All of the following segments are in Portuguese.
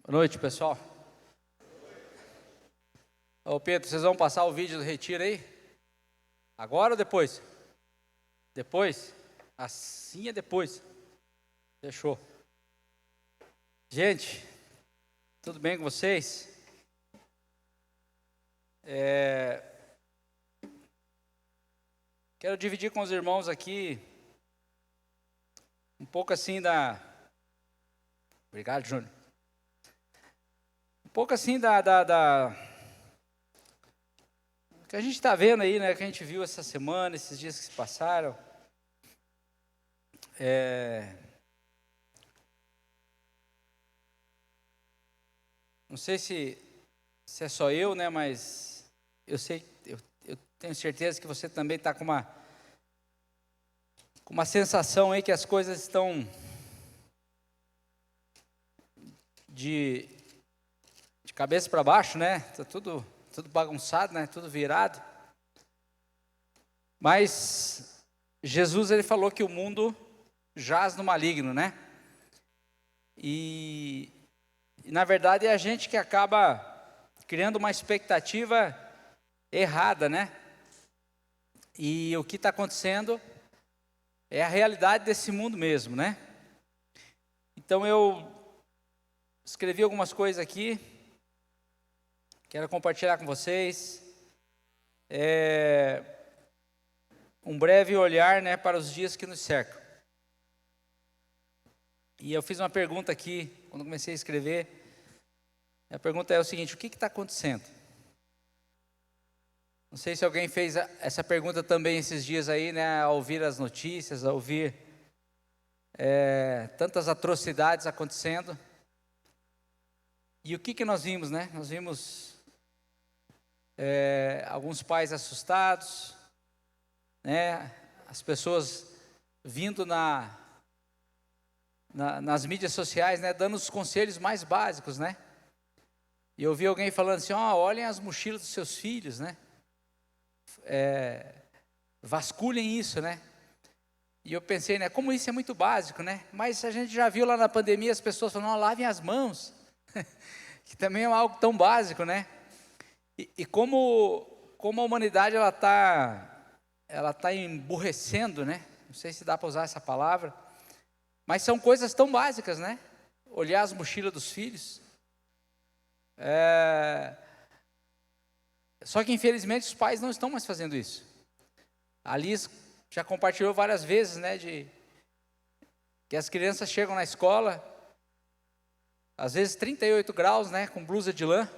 Boa noite, pessoal. Ô Pedro, vocês vão passar o vídeo do retiro aí? Agora ou depois? Depois? Assim é depois. Fechou. Gente, tudo bem com vocês? Quero dividir com os irmãos aqui um pouco assim da... Obrigado, Júnior. Um pouco assim da que a gente está vendo aí, né? Que a gente viu essa semana, esses dias que se passaram. Não sei se é só eu, né? Mas eu sei, eu tenho certeza que você também está com uma sensação aí que as coisas estão de cabeça para baixo, né? Está tudo bagunçado, né? Tudo virado. Mas Jesus, ele falou que o mundo jaz no maligno, né? E na verdade é a gente que acaba criando uma expectativa errada, né? E o que está acontecendo é a realidade desse mundo mesmo, né? Então eu escrevi algumas coisas aqui, quero compartilhar com vocês. Um breve olhar, né, para os dias que nos cercam. E eu fiz uma pergunta aqui, quando comecei a escrever. A pergunta é o seguinte: o que está acontecendo? Não sei se alguém fez essa pergunta também esses dias aí, né, ao ouvir as notícias, ao ouvir tantas atrocidades acontecendo. E o que nós vimos, né? Nós vimos alguns pais assustados, né? As pessoas vindo nas mídias sociais, né, dando os conselhos mais básicos, né? E eu vi alguém falando assim: olhem as mochilas dos seus filhos, né? Vasculhem isso, né? E eu pensei, né, como isso é muito básico, né? Mas a gente já viu lá na pandemia as pessoas falando: lavem as mãos, que também é algo tão básico, né? E como a humanidade ela tá emburrecendo, né? Não sei se dá para usar essa palavra, mas são coisas tão básicas, né? Olhar as mochilas dos filhos. Só que infelizmente os pais não estão mais fazendo isso. A Liz já compartilhou várias vezes, né, de que as crianças chegam na escola, às vezes 38 graus, né, com blusa de lã,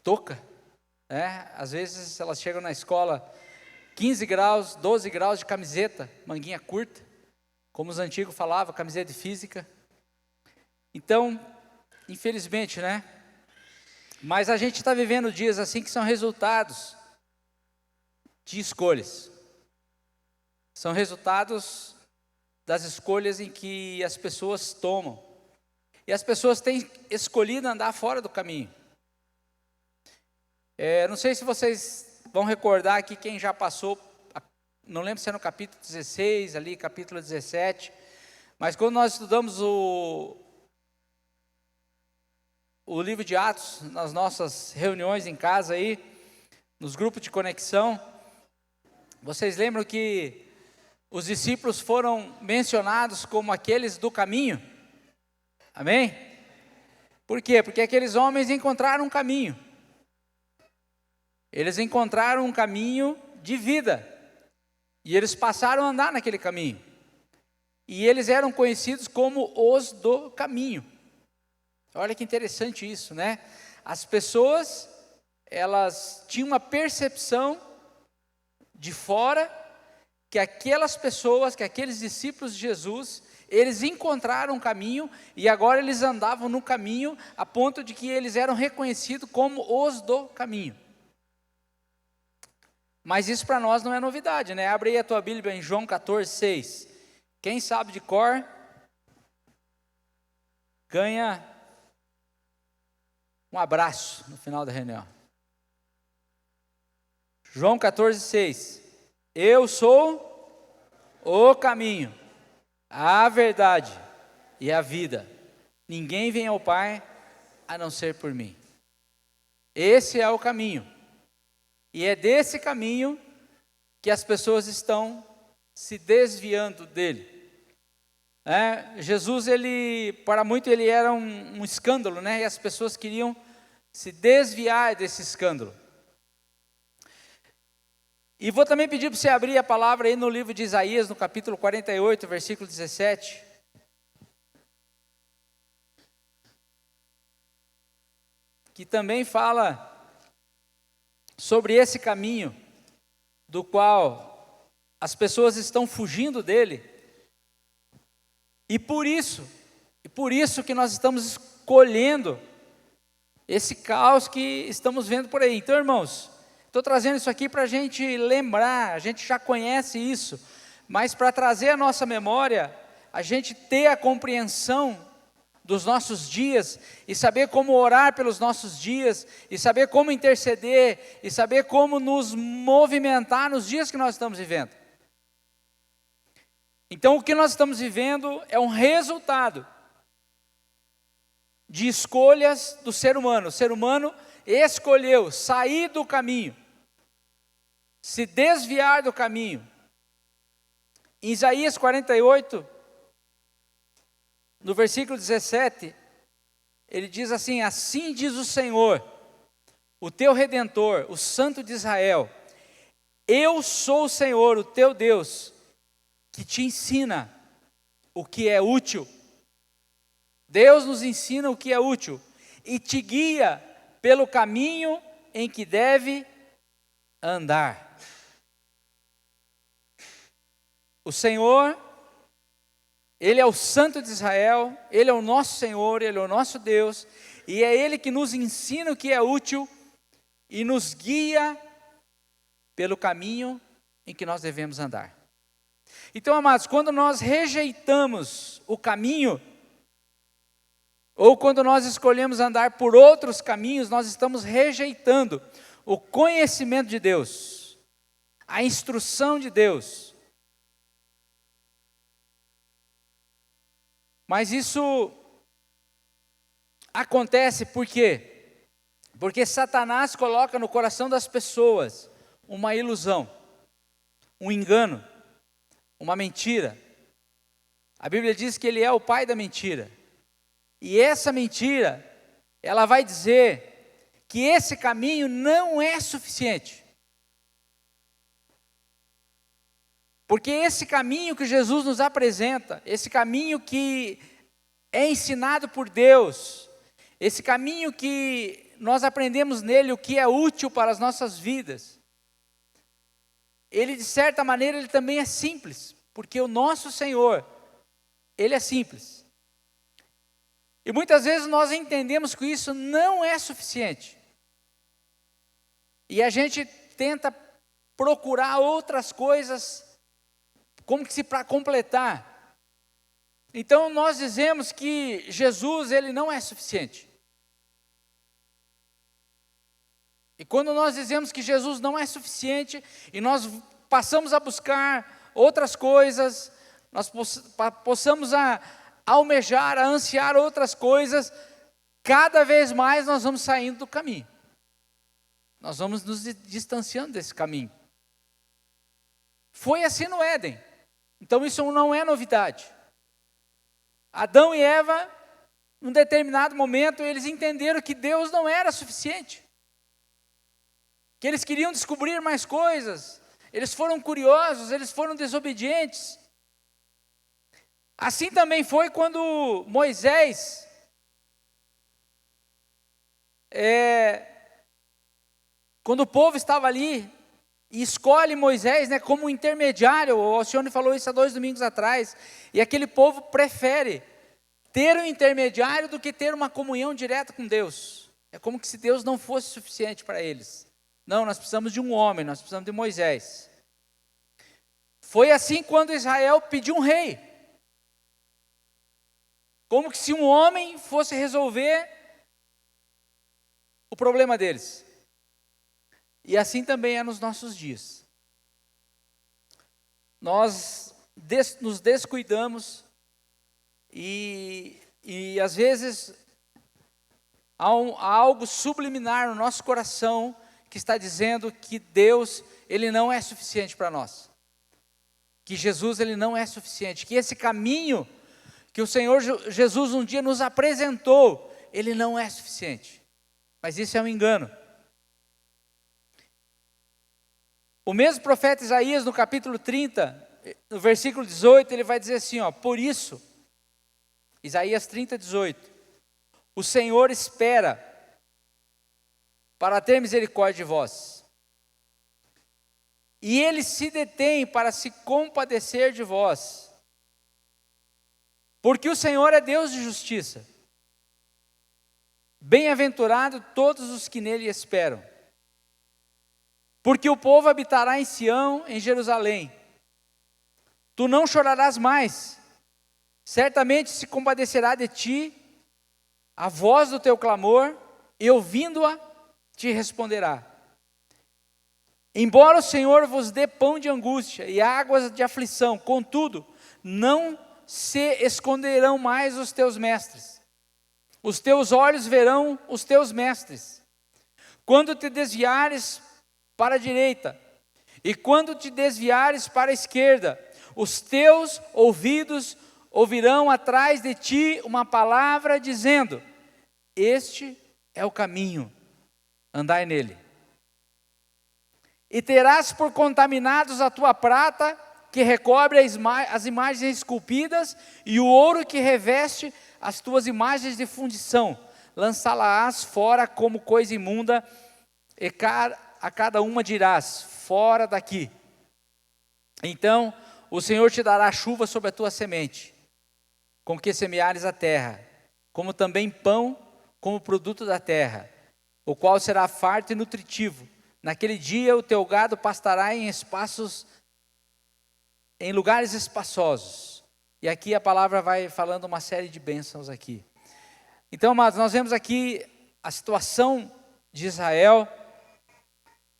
touca, né? Às vezes elas chegam na escola 15 graus, 12 graus de camiseta, manguinha curta, como os antigos falavam, camiseta de física. Então, infelizmente, né? Mas a gente está vivendo dias assim que são resultados de escolhas. São resultados das escolhas em que as pessoas tomam. E as pessoas têm escolhido andar fora do caminho. Não sei se vocês vão recordar aqui quem já passou, não lembro se é no capítulo 16, ali, capítulo 17, mas quando nós estudamos o livro de Atos, nas nossas reuniões em casa aí, nos grupos de conexão, vocês lembram que os discípulos foram mencionados como aqueles do caminho? Amém? Por quê? Porque aqueles homens encontraram um caminho. Eles encontraram um caminho de vida. E eles passaram a andar naquele caminho. E eles eram conhecidos como os do caminho. Olha que interessante isso, né? As pessoas, elas tinham uma percepção de fora que aquelas pessoas, que aqueles discípulos de Jesus, eles encontraram um caminho e agora eles andavam no caminho a ponto de que eles eram reconhecidos como os do caminho. Mas isso para nós não é novidade, né? Abre aí a tua Bíblia em João 14:6. Quem sabe de cor, ganha um abraço no final da reunião. João 14:6. Eu sou o caminho, a verdade e a vida. Ninguém vem ao Pai a não ser por mim. Esse é o caminho. E é desse caminho que as pessoas estão se desviando dele. Jesus, para muito, ele era um escândalo, né? E as pessoas queriam se desviar desse escândalo. E vou também pedir para você abrir a palavra aí no livro de Isaías, no capítulo 48, versículo 17. Que também fala sobre esse caminho do qual as pessoas estão fugindo dele. E por isso que nós estamos escolhendo esse caos que estamos vendo por aí. Então, irmãos, estou trazendo isso aqui para a gente lembrar, a gente já conhece isso, mas para trazer à nossa memória, a gente ter a compreensão dos nossos dias, e saber como orar pelos nossos dias, e saber como interceder, e saber como nos movimentar nos dias que nós estamos vivendo. Então, o que nós estamos vivendo é um resultado de escolhas do ser humano. O ser humano escolheu sair do caminho, se desviar do caminho. Em Isaías 48, no versículo 17, ele diz assim: assim diz o Senhor, o teu Redentor, o Santo de Israel, eu sou o Senhor, o teu Deus, que te ensina o que é útil. Deus nos ensina o que é útil e te guia pelo caminho em que deve andar. O Senhor, Ele é o Santo de Israel, Ele é o nosso Senhor, Ele é o nosso Deus, e é Ele que nos ensina o que é útil e nos guia pelo caminho em que nós devemos andar. Então, amados, quando nós rejeitamos o caminho, ou quando nós escolhemos andar por outros caminhos, nós estamos rejeitando o conhecimento de Deus, a instrução de Deus. Mas isso acontece por quê? Porque Satanás coloca no coração das pessoas uma ilusão, um engano, uma mentira. A Bíblia diz que ele é o pai da mentira. E essa mentira, ela vai dizer que esse caminho não é suficiente. Porque esse caminho que Jesus nos apresenta, esse caminho que é ensinado por Deus, esse caminho que nós aprendemos nele o que é útil para as nossas vidas, ele de certa maneira ele também é simples, porque o nosso Senhor, Ele é simples. E muitas vezes nós entendemos que isso não é suficiente. E a gente tenta procurar outras coisas como que se para completar. Então nós dizemos que Jesus, Ele não é suficiente. E quando nós dizemos que Jesus não é suficiente, e nós passamos a buscar outras coisas, nós possamos almejar, a ansiar outras coisas, cada vez mais nós vamos saindo do caminho. Nós vamos nos distanciando desse caminho. Foi assim no Éden. Então isso não é novidade. Adão e Eva, num determinado momento, eles entenderam que Deus não era suficiente. Que eles queriam descobrir mais coisas. Eles foram curiosos, eles foram desobedientes. Assim também foi quando Moisés quando o povo estava ali e escolhe Moisés, né, como um intermediário. O Alcione falou isso há 2 domingos atrás. E aquele povo prefere ter um intermediário do que ter uma comunhão direta com Deus. É como se Deus não fosse suficiente para eles. Não, nós precisamos de um homem, nós precisamos de Moisés. Foi assim quando Israel pediu um rei. Como que se um homem fosse resolver o problema deles. E assim também é nos nossos dias. Nós nos descuidamos e E às vezes há algo subliminar no nosso coração que está dizendo que Deus, Ele não é suficiente para nós. Que Jesus, Ele não é suficiente. Que esse caminho que o Senhor Jesus um dia nos apresentou, Ele não é suficiente. Mas isso é um engano. O mesmo profeta Isaías, no capítulo 30, no versículo 18, ele vai dizer assim, por isso, Isaías 30, 18, o Senhor espera para ter misericórdia de vós, e Ele se detém para se compadecer de vós, porque o Senhor é Deus de justiça. Bem-aventurado todos os que nele esperam. Porque o povo habitará em Sião, em Jerusalém. Tu não chorarás mais, certamente se compadecerá de ti a voz do teu clamor, e ouvindo-a, te responderá. Embora o Senhor vos dê pão de angústia e águas de aflição, contudo, não se esconderão mais os teus mestres. Os teus olhos verão os teus mestres. Quando te desviares para a direita, e quando te desviares para a esquerda, os teus ouvidos ouvirão atrás de ti uma palavra dizendo: este é o caminho, andai nele. E terás por contaminados a tua prata, que recobre as imagens esculpidas, e o ouro que reveste as tuas imagens de fundição. Lançá-las fora como coisa imunda, e a cada uma dirás: fora daqui. Então o Senhor te dará chuva sobre a tua semente, com que semeares a terra, como também pão, como produto da terra, o qual será farto e nutritivo. Naquele dia o teu gado pastará em lugares espaçosos. E aqui a palavra vai falando uma série de bênçãos aqui. Então, amados, nós vemos aqui a situação de Israel,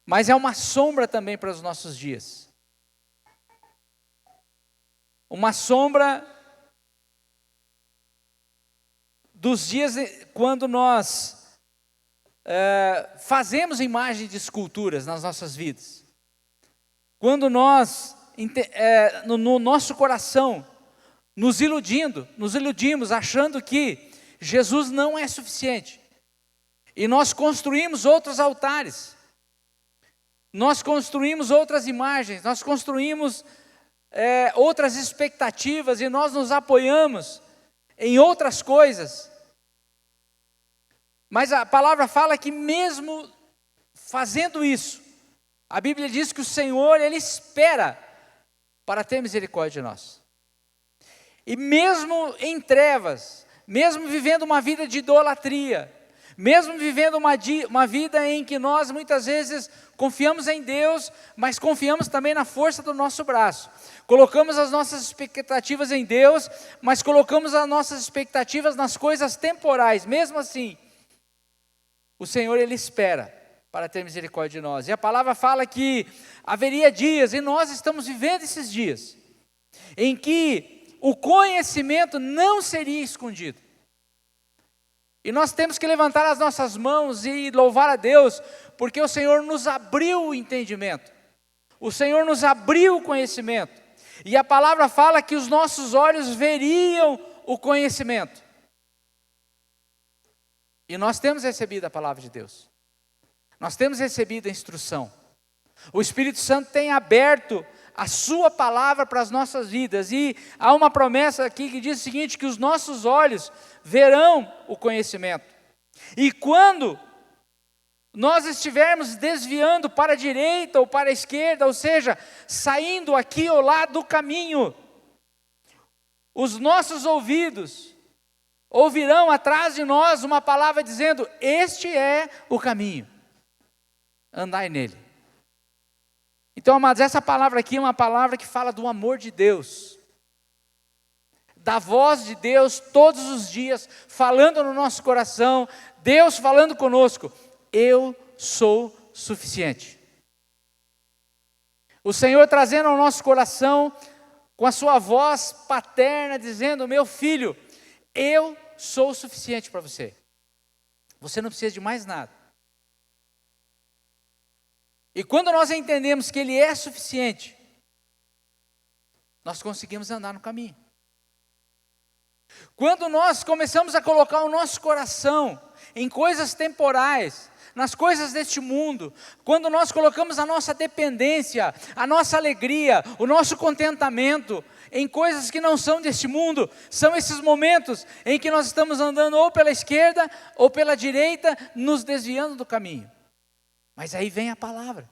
mas é uma sombra também para os nossos dias. Uma sombra dos dias quando nós fazemos imagem de esculturas nas nossas vidas. Quando nós, no nosso coração, nos iludimos achando que Jesus não é suficiente. E nós construímos outros altares. Nós construímos outras imagens, nós construímos outras expectativas e nós nos apoiamos em outras coisas. Mas a palavra fala que mesmo fazendo isso, a Bíblia diz que o Senhor, Ele espera para ter misericórdia de nós. E mesmo em trevas, mesmo vivendo uma vida de idolatria, mesmo vivendo uma vida em que nós muitas vezes confiamos em Deus, mas confiamos também na força do nosso braço. Colocamos as nossas expectativas em Deus, mas colocamos as nossas expectativas nas coisas temporais. Mesmo assim, o Senhor, Ele espera para ter misericórdia de nós. E a palavra fala que haveria dias, e nós estamos vivendo esses dias, em que o conhecimento não seria escondido. E nós temos que levantar as nossas mãos e louvar a Deus, porque o Senhor nos abriu o entendimento. O Senhor nos abriu o conhecimento. E a palavra fala que os nossos olhos veriam o conhecimento. E nós temos recebido a palavra de Deus. Nós temos recebido a instrução. O Espírito Santo tem aberto a sua palavra para as nossas vidas. E há uma promessa aqui que diz o seguinte, que os nossos olhos verão o conhecimento. E quando nós estivermos desviando para a direita ou para a esquerda, ou seja, saindo aqui ou lá do caminho, os nossos ouvidos ouvirão atrás de nós uma palavra dizendo: este é o caminho, andai nele. Então, amados, essa palavra aqui é uma palavra que fala do amor de Deus, da voz de Deus todos os dias, falando no nosso coração, Deus falando conosco: eu sou suficiente. O Senhor trazendo ao nosso coração, com a sua voz paterna, dizendo: meu filho, eu sou o suficiente para você. Você não precisa de mais nada. E quando nós entendemos que Ele é suficiente, nós conseguimos andar no caminho. Quando nós começamos a colocar o nosso coração em coisas temporais, nas coisas deste mundo, quando nós colocamos a nossa dependência, a nossa alegria, o nosso contentamento em coisas que não são deste mundo, são esses momentos em que nós estamos andando ou pela esquerda ou pela direita, nos desviando do caminho. Mas aí vem a palavra.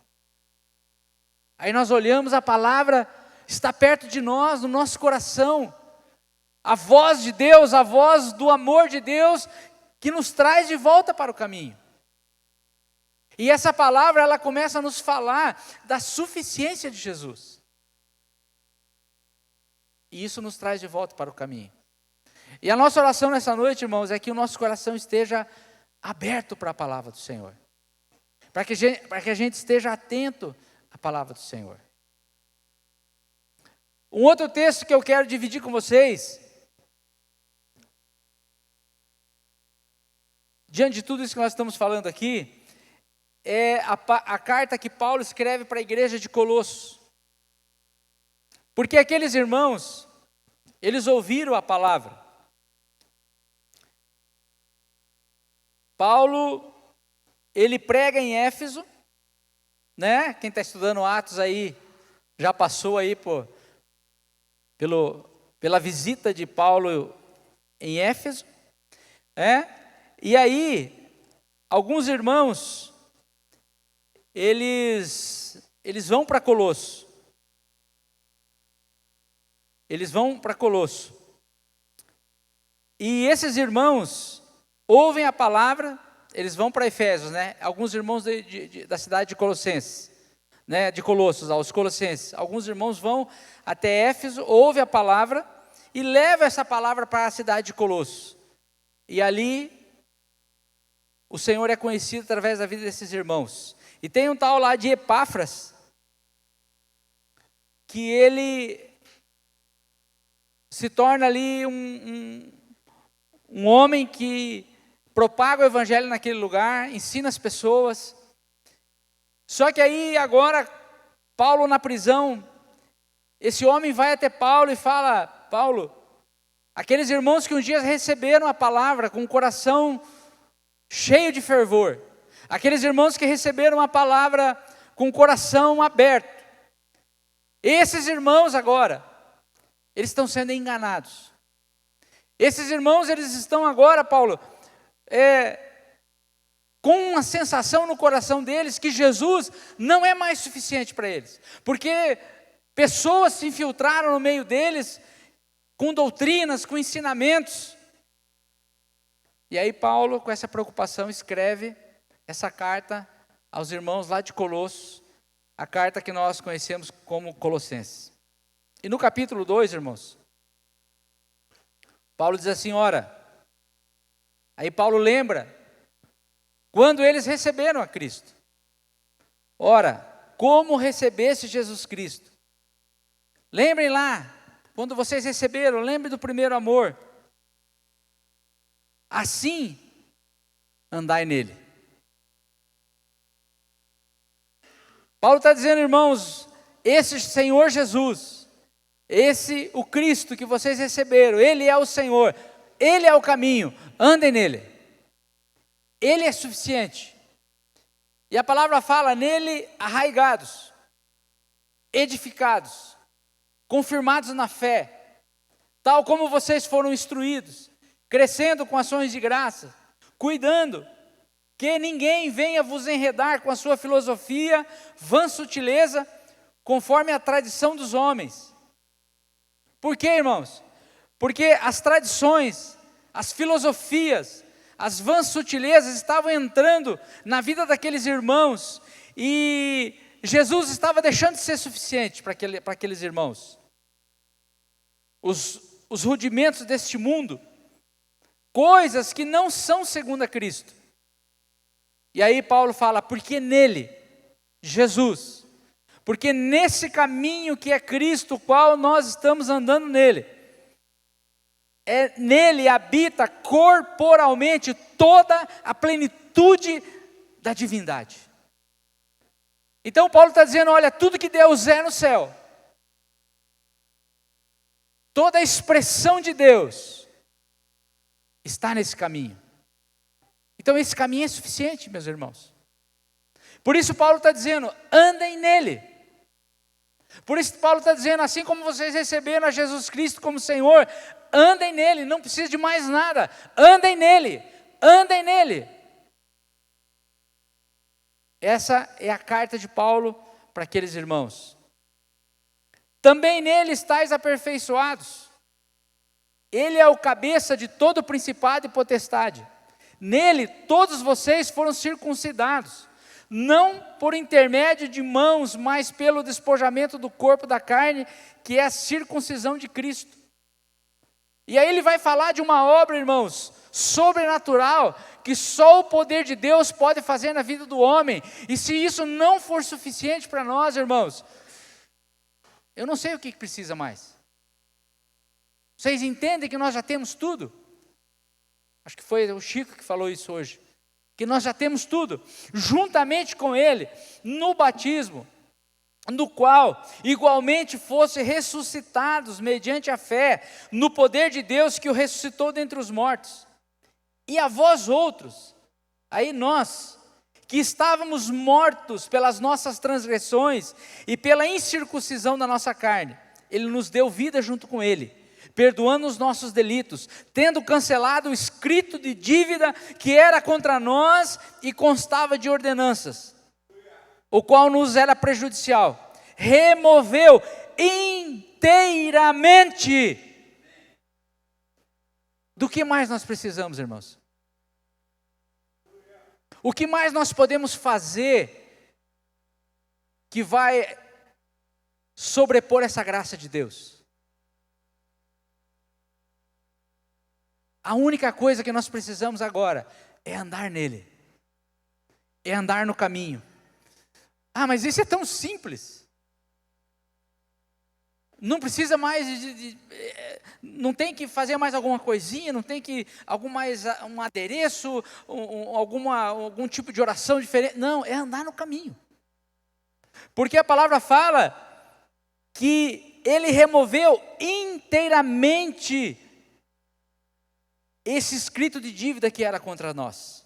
Aí nós olhamos, a palavra está perto de nós, no nosso coração. A voz de Deus, a voz do amor de Deus, que nos traz de volta para o caminho. E essa palavra, ela começa a nos falar da suficiência de Jesus. E isso nos traz de volta para o caminho. E a nossa oração nessa noite, irmãos, é que o nosso coração esteja aberto para a palavra do Senhor. Para que a gente esteja atento à palavra do Senhor. Um outro texto que eu quero dividir com vocês, diante de tudo isso que nós estamos falando aqui, é a carta que Paulo escreve para a igreja de Colossos. Porque aqueles irmãos, eles ouviram a palavra. Paulo, ele prega em Éfeso, né? Quem está estudando Atos aí, já passou aí pela visita de Paulo em Éfeso. E aí, alguns irmãos, eles vão para Colosso. Eles vão para Colosso. E esses irmãos ouvem a palavra, eles vão para Efésios, né? Alguns irmãos da cidade de Colossenses, né? De Colossos, aos Colossenses. Alguns irmãos vão até Éfeso, ouvem a palavra e levam essa palavra para a cidade de Colossos. E ali, o Senhor é conhecido através da vida desses irmãos. E tem um tal lá de Epáfras, que ele se torna ali um homem que propaga o evangelho naquele lugar, ensina as pessoas. Só que aí agora, Paulo na prisão, esse homem vai até Paulo e fala: Paulo, aqueles irmãos que um dia receberam a palavra com o coração cheio de fervor, aqueles irmãos que receberam a palavra com o coração aberto, esses irmãos agora, eles estão sendo enganados. Esses irmãos, eles estão agora, Paulo, com uma sensação no coração deles que Jesus não é mais suficiente para eles. Porque pessoas se infiltraram no meio deles com doutrinas, com ensinamentos. E aí Paulo, com essa preocupação, escreve essa carta aos irmãos lá de Colossos, a carta que nós conhecemos como Colossenses. E no capítulo 2, irmãos, Paulo diz assim, ora, aí Paulo lembra, quando eles receberam a Cristo. Ora, como recebesse Jesus Cristo? Lembrem lá, quando vocês receberam, lembrem do primeiro amor. Assim, andai nele. Paulo está dizendo, irmãos, esse Senhor Jesus, o Cristo que vocês receberam, Ele é o Senhor, Ele é o caminho, andem nele. Ele é suficiente. E a palavra fala nele arraigados, edificados, confirmados na fé, tal como vocês foram instruídos, crescendo com ações de graça, cuidando que ninguém venha vos enredar com a sua filosofia, vã sutileza, conforme a tradição dos homens. Por quê, irmãos? Porque as tradições, as filosofias, as vãs sutilezas estavam entrando na vida daqueles irmãos e Jesus estava deixando de ser suficiente para aqueles irmãos. Os rudimentos deste mundo, coisas que não são segundo a Cristo. E aí Paulo fala, porque nele, Jesus, porque nesse caminho que é Cristo, o qual nós estamos andando nele, nele habita corporalmente toda a plenitude da divindade. Então Paulo está dizendo, olha, tudo que Deus é no céu, toda a expressão de Deus está nesse caminho. Então esse caminho é suficiente, meus irmãos. Por isso Paulo está dizendo, andem nele. Por isso Paulo está dizendo, assim como vocês receberam a Jesus Cristo como Senhor, andem nele, não precisa de mais nada. Andem nele, andem nele. Essa é a carta de Paulo para aqueles irmãos. Também nele estáis aperfeiçoados. Ele é o cabeça de todo principado e potestade. Nele todos vocês foram circuncidados, não por intermédio de mãos, mas pelo despojamento do corpo da carne, que é a circuncisão de Cristo. E aí ele vai falar de uma obra, irmãos, sobrenatural, que só o poder de Deus pode fazer na vida do homem. E se isso não for suficiente para nós, irmãos, eu não sei o que precisa mais. Vocês entendem que nós já temos tudo? Acho que foi o Chico que falou isso hoje. Que nós já temos tudo, juntamente com ele, no batismo, no qual igualmente fossem ressuscitados mediante a fé, no poder de Deus que o ressuscitou dentre os mortos. E a vós outros, aí nós, que estávamos mortos pelas nossas transgressões e pela incircuncisão da nossa carne, ele nos deu vida junto com ele, perdoando os nossos delitos, tendo cancelado o escrito de dívida que era contra nós e constava de ordenanças, o qual nos era prejudicial, removeu inteiramente. Do que mais nós precisamos, irmãos? O que mais nós podemos fazer que vai sobrepor essa graça de Deus? A única coisa que nós precisamos agora é andar nele, é andar no caminho. Ah, mas isso é tão simples. Não precisa mais não tem que fazer mais alguma coisinha, não tem que um adereço, algum tipo de oração diferente. Não, é andar no caminho. Porque a palavra fala que ele removeu inteiramente esse escrito de dívida que era contra nós.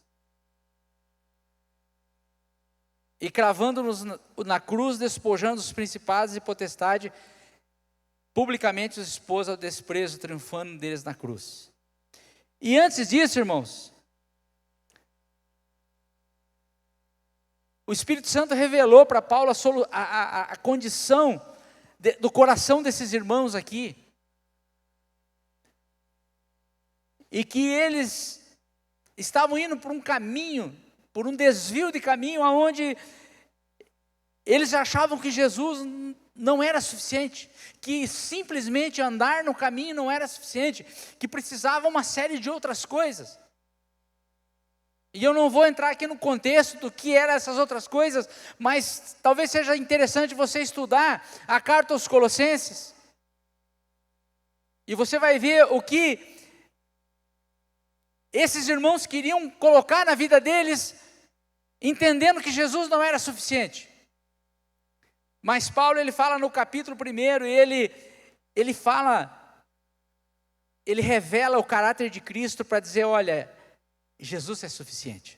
E cravando-nos na cruz, despojando os principados e potestade, publicamente os expôs ao desprezo, triunfando deles na cruz. E antes disso, irmãos, o Espírito Santo revelou para Paulo a condição do coração desses irmãos aqui. E que eles estavam indo por um caminho, por um desvio de caminho, onde eles achavam que Jesus não era suficiente, que simplesmente andar no caminho não era suficiente, que precisava uma série de outras coisas. E eu não vou entrar aqui no contexto do que eram essas outras coisas, mas talvez seja interessante você estudar a carta aos Colossenses. E você vai ver o que esses irmãos queriam colocar na vida deles, entendendo que Jesus não era suficiente. Mas Paulo, ele fala no capítulo 1, ele revela o caráter de Cristo para dizer, olha, Jesus é suficiente.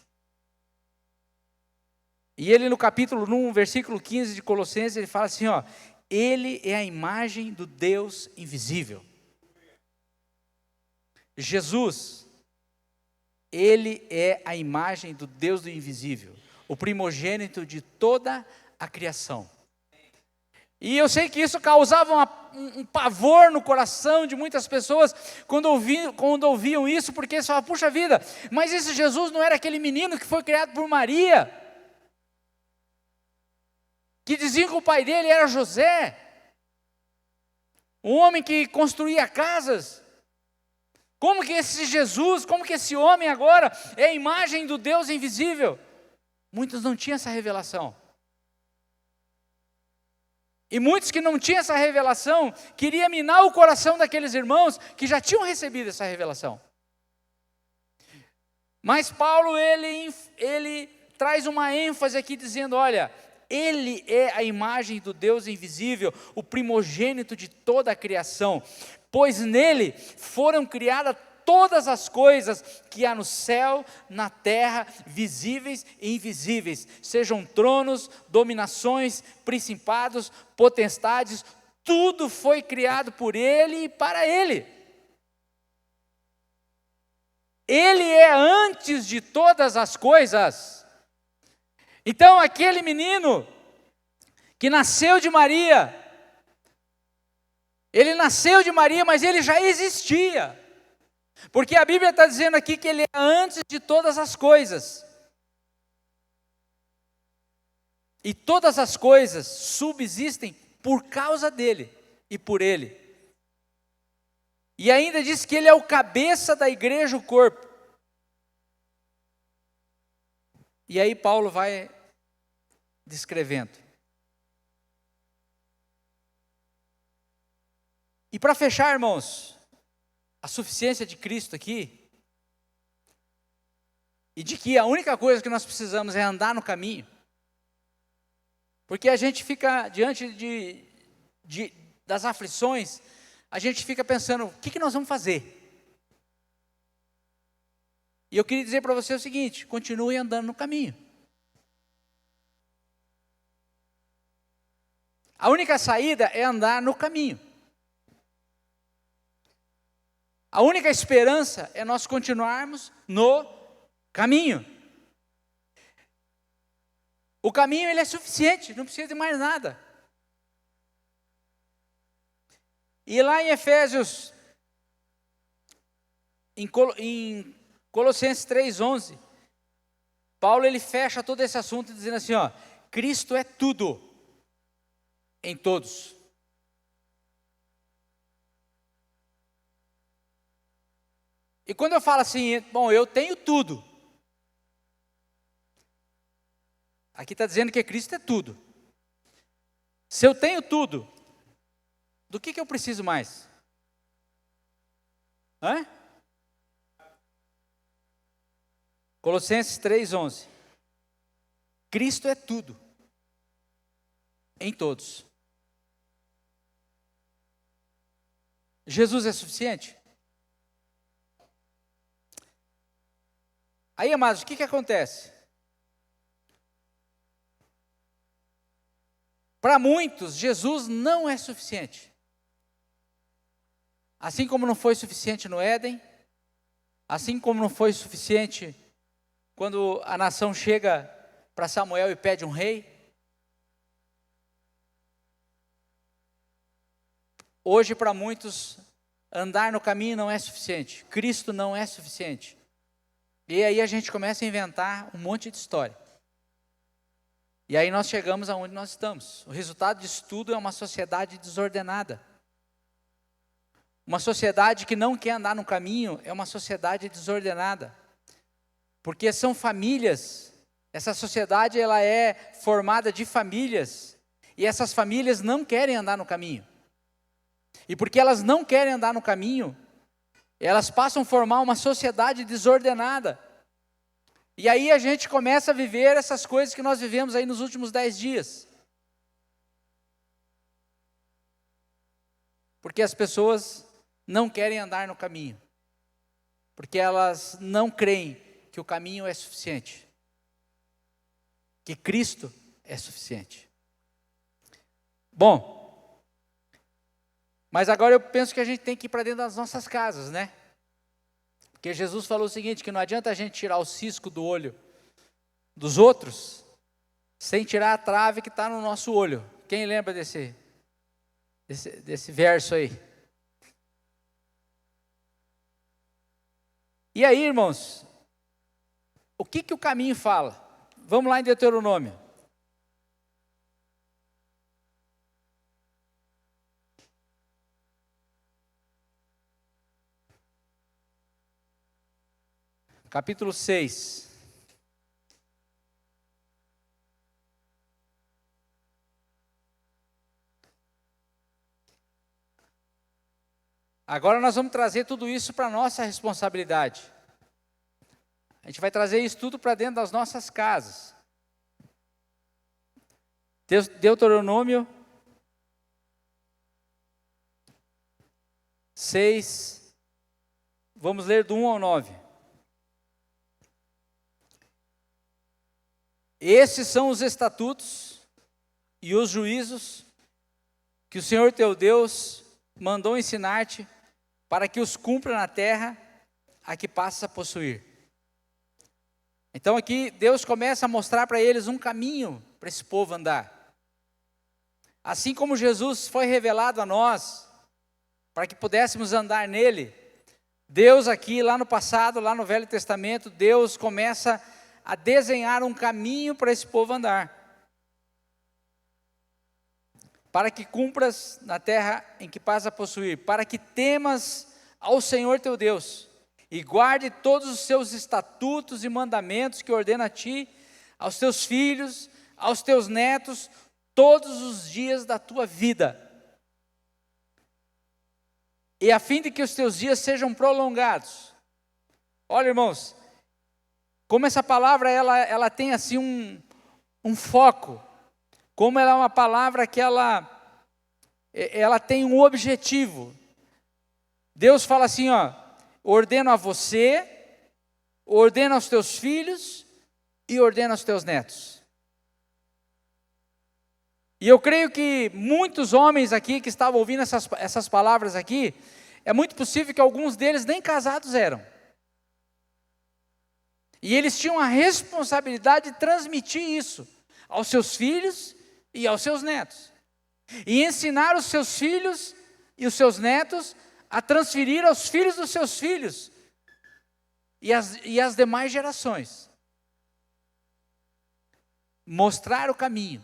E ele no capítulo 1, versículo 15 de Colossenses, ele fala assim, ó, ele é a imagem do Deus invisível. Jesus, ele é a imagem do Deus do invisível, o primogênito de toda a criação. E eu sei que isso causava um pavor no coração de muitas pessoas quando ouviam isso, porque eles falavam, puxa vida, mas esse Jesus não era aquele menino que foi criado por Maria, que diziam que o pai dele era José, um homem que construía casas. Como que esse Jesus, como que esse homem agora é a imagem do Deus invisível? Muitos não tinham essa revelação. E muitos que não tinham essa revelação, queriam minar o coração daqueles irmãos que já tinham recebido essa revelação. Mas Paulo, ele traz uma ênfase aqui dizendo, olha, ele é a imagem do Deus invisível, o primogênito de toda a criação, pois nele foram criadas todas as coisas que há no céu, na terra, visíveis e invisíveis, sejam tronos, dominações, principados, potestades, tudo foi criado por ele e para ele. Ele é antes de todas as coisas. Então aquele menino que nasceu de Maria, ele nasceu de Maria, mas ele já existia. Porque a Bíblia está dizendo aqui que ele é antes de todas as coisas. E todas as coisas subsistem por causa dele e por ele. E ainda diz que ele é o cabeça da igreja, o corpo. E aí Paulo vai descrevendo. E para fechar, irmãos, a suficiência de Cristo aqui, e de que a única coisa que nós precisamos é andar no caminho, porque a gente fica diante das aflições, a gente fica pensando, o que nós vamos fazer? E eu queria dizer para você o seguinte, continue andando no caminho. A única saída é andar no caminho. A única esperança é nós continuarmos no caminho. O caminho ele é suficiente, não precisa de mais nada. E lá em Efésios, em Colossenses 3:11, Paulo ele fecha todo esse assunto dizendo assim, ó, Cristo é tudo em todos. E quando eu falo assim, bom, eu tenho tudo. Aqui está dizendo que Cristo é tudo. Se eu tenho tudo, do que eu preciso mais? Hã? Colossenses 3:11. Cristo é tudo. Em todos. Jesus é suficiente? Aí, amados, o que acontece? Para muitos, Jesus não é suficiente. Assim como não foi suficiente no Éden, assim como não foi suficiente quando a nação chega para Samuel e pede um rei. Hoje, para muitos, andar no caminho não é suficiente. Cristo não é suficiente. E aí a gente começa a inventar um monte de história. E aí nós chegamos aonde nós estamos. O resultado disso tudo é uma sociedade desordenada. Uma sociedade que não quer andar no caminho é uma sociedade desordenada. Porque são famílias, essa sociedade ela é formada de famílias, e essas famílias não querem andar no caminho. E porque elas não querem andar no caminho, elas passam a formar uma sociedade desordenada. E aí a gente começa a viver essas coisas que nós vivemos aí nos últimos 10 dias. Porque as pessoas não querem andar no caminho. Porque elas não creem que o caminho é suficiente. Que Cristo é suficiente. Bom, mas agora eu penso que a gente tem que ir para dentro das nossas casas, né? Porque Jesus falou o seguinte, que não adianta a gente tirar o cisco do olho dos outros, sem tirar a trave que está no nosso olho. Quem lembra desse verso aí? E aí, irmãos, o que o caminho fala? Vamos lá em Deuteronômio. Capítulo 6. Agora nós vamos trazer tudo isso para a nossa responsabilidade. A gente vai trazer isso tudo para dentro das nossas casas. Deuteronômio 6, vamos ler do 1 ao 9. Esses são os estatutos e os juízos que o Senhor teu Deus mandou ensinar-te para que os cumpra na terra a que passas a possuir. Então aqui Deus começa a mostrar para eles um caminho para esse povo andar. Assim como Jesus foi revelado a nós, para que pudéssemos andar nele, Deus aqui, lá no passado, lá no Velho Testamento, Deus começa a desenhar um caminho para esse povo andar. Para que cumpras na terra em que passas a possuir, para que temas ao Senhor teu Deus, e guarde todos os seus estatutos e mandamentos que ordena a ti, aos teus filhos, aos teus netos, todos os dias da tua vida. E a fim de que os teus dias sejam prolongados. Olha, irmãos, como essa palavra ela tem assim um foco, como ela é uma palavra que ela tem um objetivo. Deus fala assim, ó, ordeno a você, ordeno aos teus filhos e ordeno aos teus netos. E eu creio que muitos homens aqui que estavam ouvindo essas palavras aqui, é muito possível que alguns deles nem casados eram. E eles tinham a responsabilidade de transmitir isso aos seus filhos e aos seus netos. E ensinar os seus filhos e os seus netos a transferir aos filhos dos seus filhos e as demais gerações. Mostrar o caminho.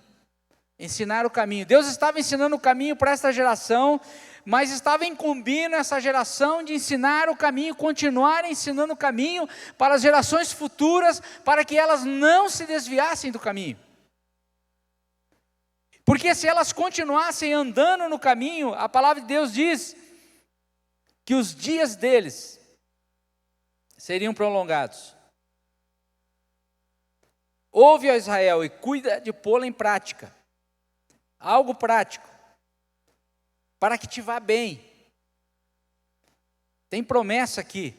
Ensinar o caminho. Deus estava ensinando o caminho para esta geração, mas estava incumbindo essa geração de ensinar o caminho, continuar ensinando o caminho para as gerações futuras, para que elas não se desviassem do caminho. Porque se elas continuassem andando no caminho, a palavra de Deus diz que os dias deles seriam prolongados. Ouve, ó Israel, e cuida de pô-la em prática. Algo prático, para que te vá bem. Tem promessa aqui,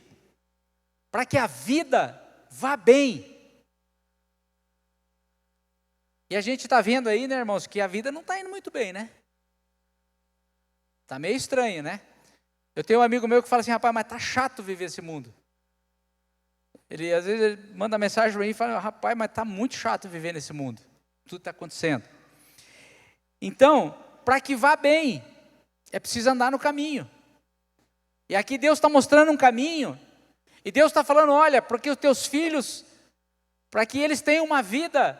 para que a vida vá bem. E a gente está vendo aí, né, irmãos, que a vida não está indo muito bem, né? Está meio estranho, né? Eu tenho um amigo meu que fala assim, rapaz, mas está chato viver esse mundo. Às vezes ele manda mensagem para mim e fala, rapaz, mas está muito chato viver nesse mundo. Tudo está acontecendo. Então, para que vá bem, é preciso andar no caminho. E aqui Deus está mostrando um caminho, e Deus está falando, olha, porque os teus filhos, para que eles tenham uma vida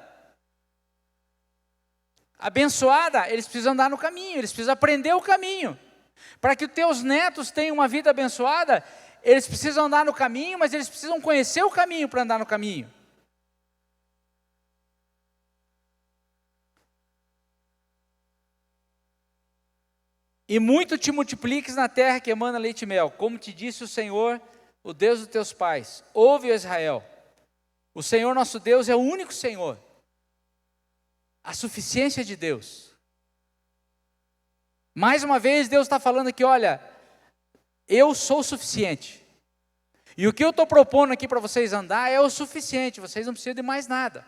abençoada, eles precisam andar no caminho, eles precisam aprender o caminho. Para que os teus netos tenham uma vida abençoada, eles precisam andar no caminho, mas eles precisam conhecer o caminho para andar no caminho. E muito te multipliques na terra que emana leite e mel, como te disse o Senhor, o Deus dos teus pais. Ouve, ó Israel, o Senhor nosso Deus é o único Senhor. A suficiência de Deus. Mais uma vez Deus está falando aqui, olha, eu sou o suficiente. E o que eu estou propondo aqui para vocês andar é o suficiente, vocês não precisam de mais nada.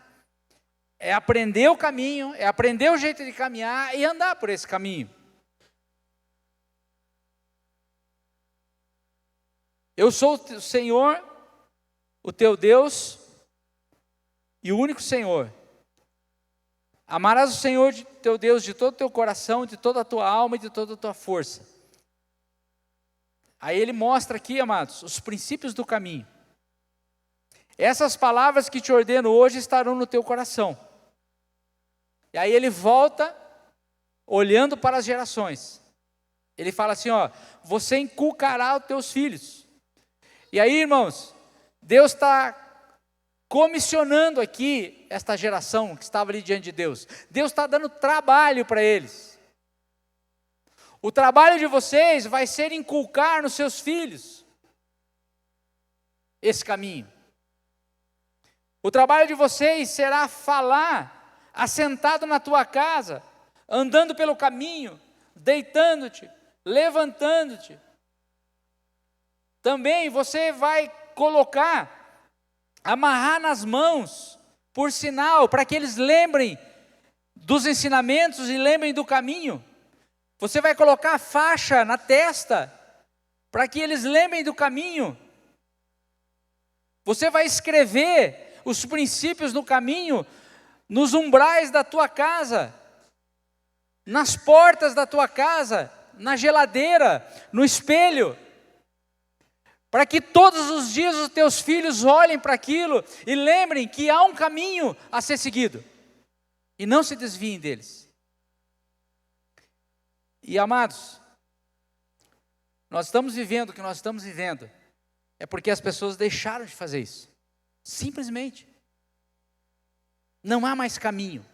É aprender o caminho, é aprender o jeito de caminhar e andar por esse caminho. Eu sou o Senhor, o teu Deus, e o único Senhor. Amarás o Senhor teu Deus de todo o teu coração, de toda a tua alma e de toda a tua força. Aí ele mostra aqui, amados, os princípios do caminho. Essas palavras que te ordeno hoje estarão no teu coração. E aí ele volta, olhando para as gerações. Ele fala assim, ó, você inculcará os teus filhos. E aí, irmãos, Deus está comissionando aqui esta geração que estava ali diante de Deus. Deus está dando trabalho para eles. O trabalho de vocês vai ser inculcar nos seus filhos esse caminho. O trabalho de vocês será falar, assentado na tua casa, andando pelo caminho, deitando-te, levantando-te. Também você vai colocar, amarrar nas mãos, por sinal, para que eles lembrem dos ensinamentos e lembrem do caminho. Você vai colocar faixa na testa, para que eles lembrem do caminho. Você vai escrever os princípios no caminho, nos umbrais da tua casa, nas portas da tua casa, na geladeira, no espelho, para que todos os dias os teus filhos olhem para aquilo e lembrem que há um caminho a ser seguido, e não se desviem deles. E amados, nós estamos vivendo o que nós estamos vivendo, é porque as pessoas deixaram de fazer isso, simplesmente. Não há mais caminho,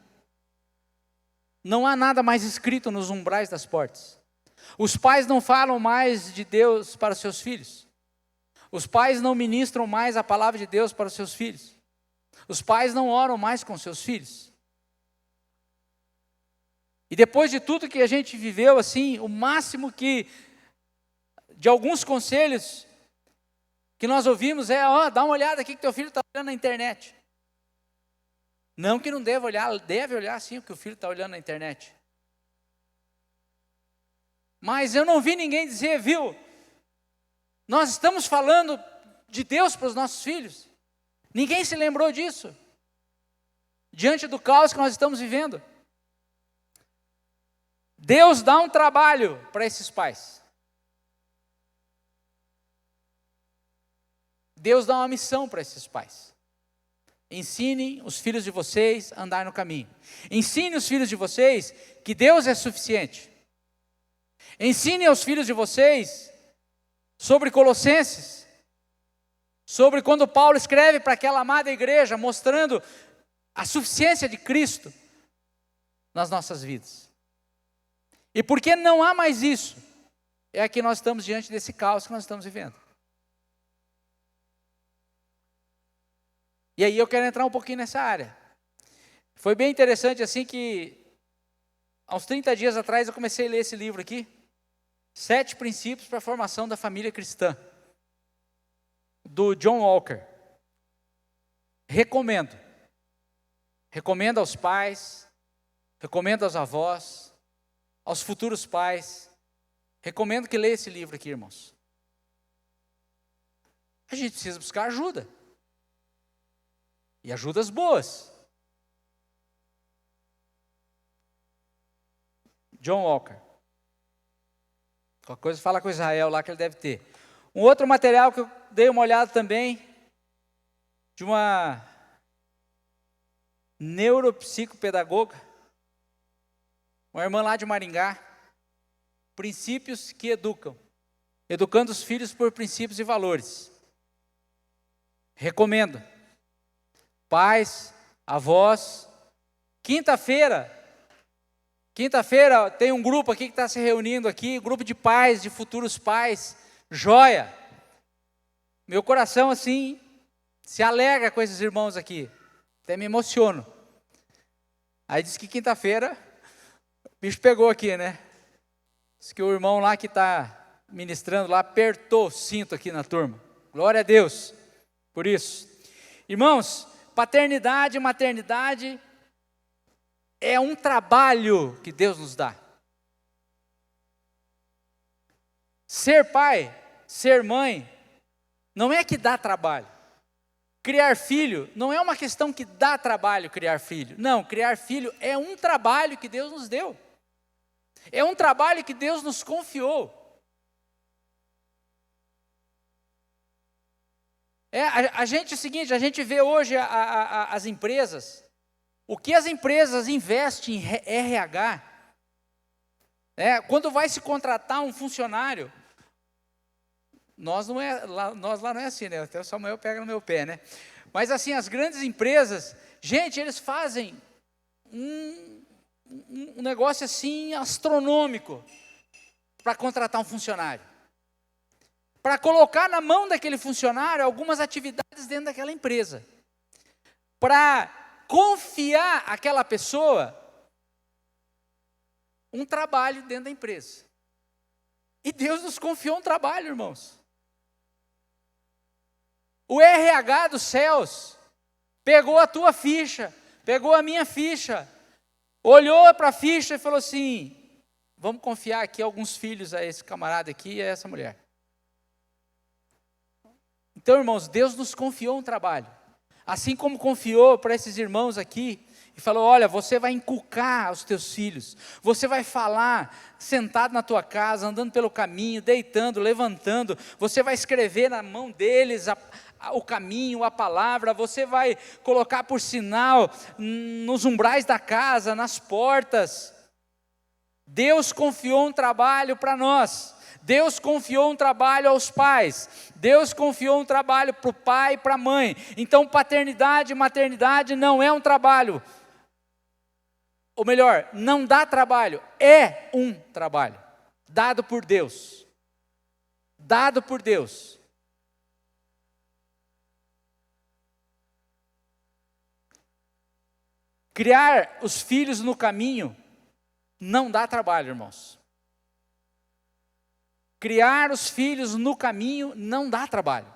não há nada mais escrito nos umbrais das portas. Os pais não falam mais de Deus para os seus filhos, os pais não ministram mais a palavra de Deus para os seus filhos, os pais não oram mais com seus filhos. E depois de tudo que a gente viveu, assim, o máximo que, de alguns conselhos que nós ouvimos é, dá uma olhada aqui que teu filho está olhando na internet. Não que não deve olhar sim o que o filho está olhando na internet. Mas eu não vi ninguém dizer, viu, nós estamos falando de Deus para os nossos filhos. Ninguém se lembrou disso, diante do caos que nós estamos vivendo. Deus dá um trabalho para esses pais. Deus dá uma missão para esses pais. Ensinem os filhos de vocês a andar no caminho. Ensine os filhos de vocês que Deus é suficiente. Ensine aos filhos de vocês sobre Colossenses, sobre quando Paulo escreve para aquela amada igreja, mostrando a suficiência de Cristo nas nossas vidas. E porque não há mais isso, é que nós estamos diante desse caos que nós estamos vivendo. E aí eu quero entrar um pouquinho nessa área. Foi bem interessante assim que, há uns 30 dias atrás, eu comecei a ler esse livro aqui, 7 princípios para a formação da família cristã, do John Walker. Recomendo. Recomendo aos pais, recomendo aos avós, aos futuros pais. Recomendo que leia esse livro aqui, irmãos. A gente precisa buscar ajuda. E ajudas boas. John Walker. Qualquer coisa fala com Israel lá que ele deve ter. Um outro material que eu dei uma olhada também, de uma neuropsicopedagoga, uma irmã lá de Maringá, Princípios que Educam, educando os filhos por princípios e valores. Recomendo. Pais, avós. Quinta-feira tem um grupo aqui que está se reunindo aqui, grupo de pais, de futuros pais, joia. Meu coração assim, se alegra com esses irmãos aqui, até me emociono. Aí diz que quinta-feira, o bicho pegou aqui, né? Diz que o irmão lá que está ministrando lá, apertou o cinto aqui na turma. Glória a Deus por isso. Irmãos, paternidade e maternidade é um trabalho que Deus nos dá. Ser pai, ser mãe, não é que dá trabalho. Criar filho não é uma questão que dá trabalho criar filho. Não, criar filho é um trabalho que Deus nos deu. É um trabalho que Deus nos confiou. A gente é o seguinte, a gente vê hoje as empresas, o que as empresas investem em RH, quando vai se contratar um funcionário, nós lá não é assim, né? Até o Samuel pega no meu pé, né? Mas assim, as grandes empresas, gente, eles fazem um negócio assim astronômico para contratar um funcionário. Para colocar na mão daquele funcionário algumas atividades dentro daquela empresa. Para confiar àquela pessoa um trabalho dentro da empresa. E Deus nos confiou um trabalho, irmãos. O RH dos céus pegou a tua ficha, pegou a minha ficha, olhou para a ficha e falou assim: vamos confiar aqui alguns filhos a esse camarada aqui e a essa mulher. Então, irmãos, Deus nos confiou um trabalho. Assim como confiou para esses irmãos aqui, e falou: olha, você vai inculcar aos teus filhos, você vai falar sentado na tua casa, andando pelo caminho, deitando, levantando, você vai escrever na mão deles o caminho, a palavra, você vai colocar por sinal nos umbrais da casa, nas portas. Deus confiou um trabalho para nós. Deus confiou um trabalho aos pais, Deus confiou um trabalho para o pai e para a mãe. Então paternidade e maternidade não é um trabalho, ou melhor, não dá trabalho, é um trabalho, dado por Deus, dado por Deus. Criar os filhos no caminho não dá trabalho, irmãos. Criar os filhos no caminho não dá trabalho.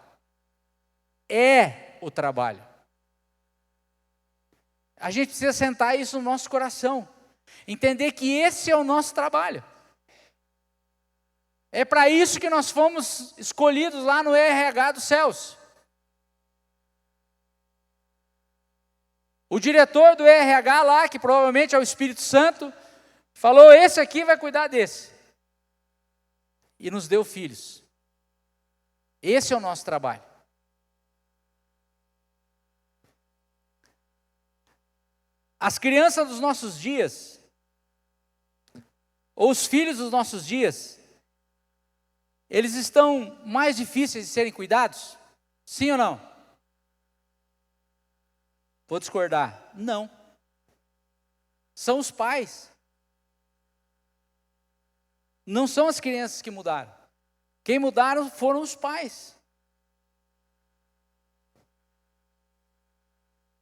É o trabalho. A gente precisa sentar isso no nosso coração. Entender que esse é o nosso trabalho. É para isso que nós fomos escolhidos lá no RH dos céus. O diretor do RH lá, que provavelmente é o Espírito Santo, falou: esse aqui vai cuidar desse. E nos deu filhos. Esse é o nosso trabalho. As crianças dos nossos dias, ou os filhos dos nossos dias, eles estão mais difíceis de serem cuidados? Sim ou não? Vou discordar. Não. São os pais. Não são as crianças que mudaram. Quem mudaram foram os pais.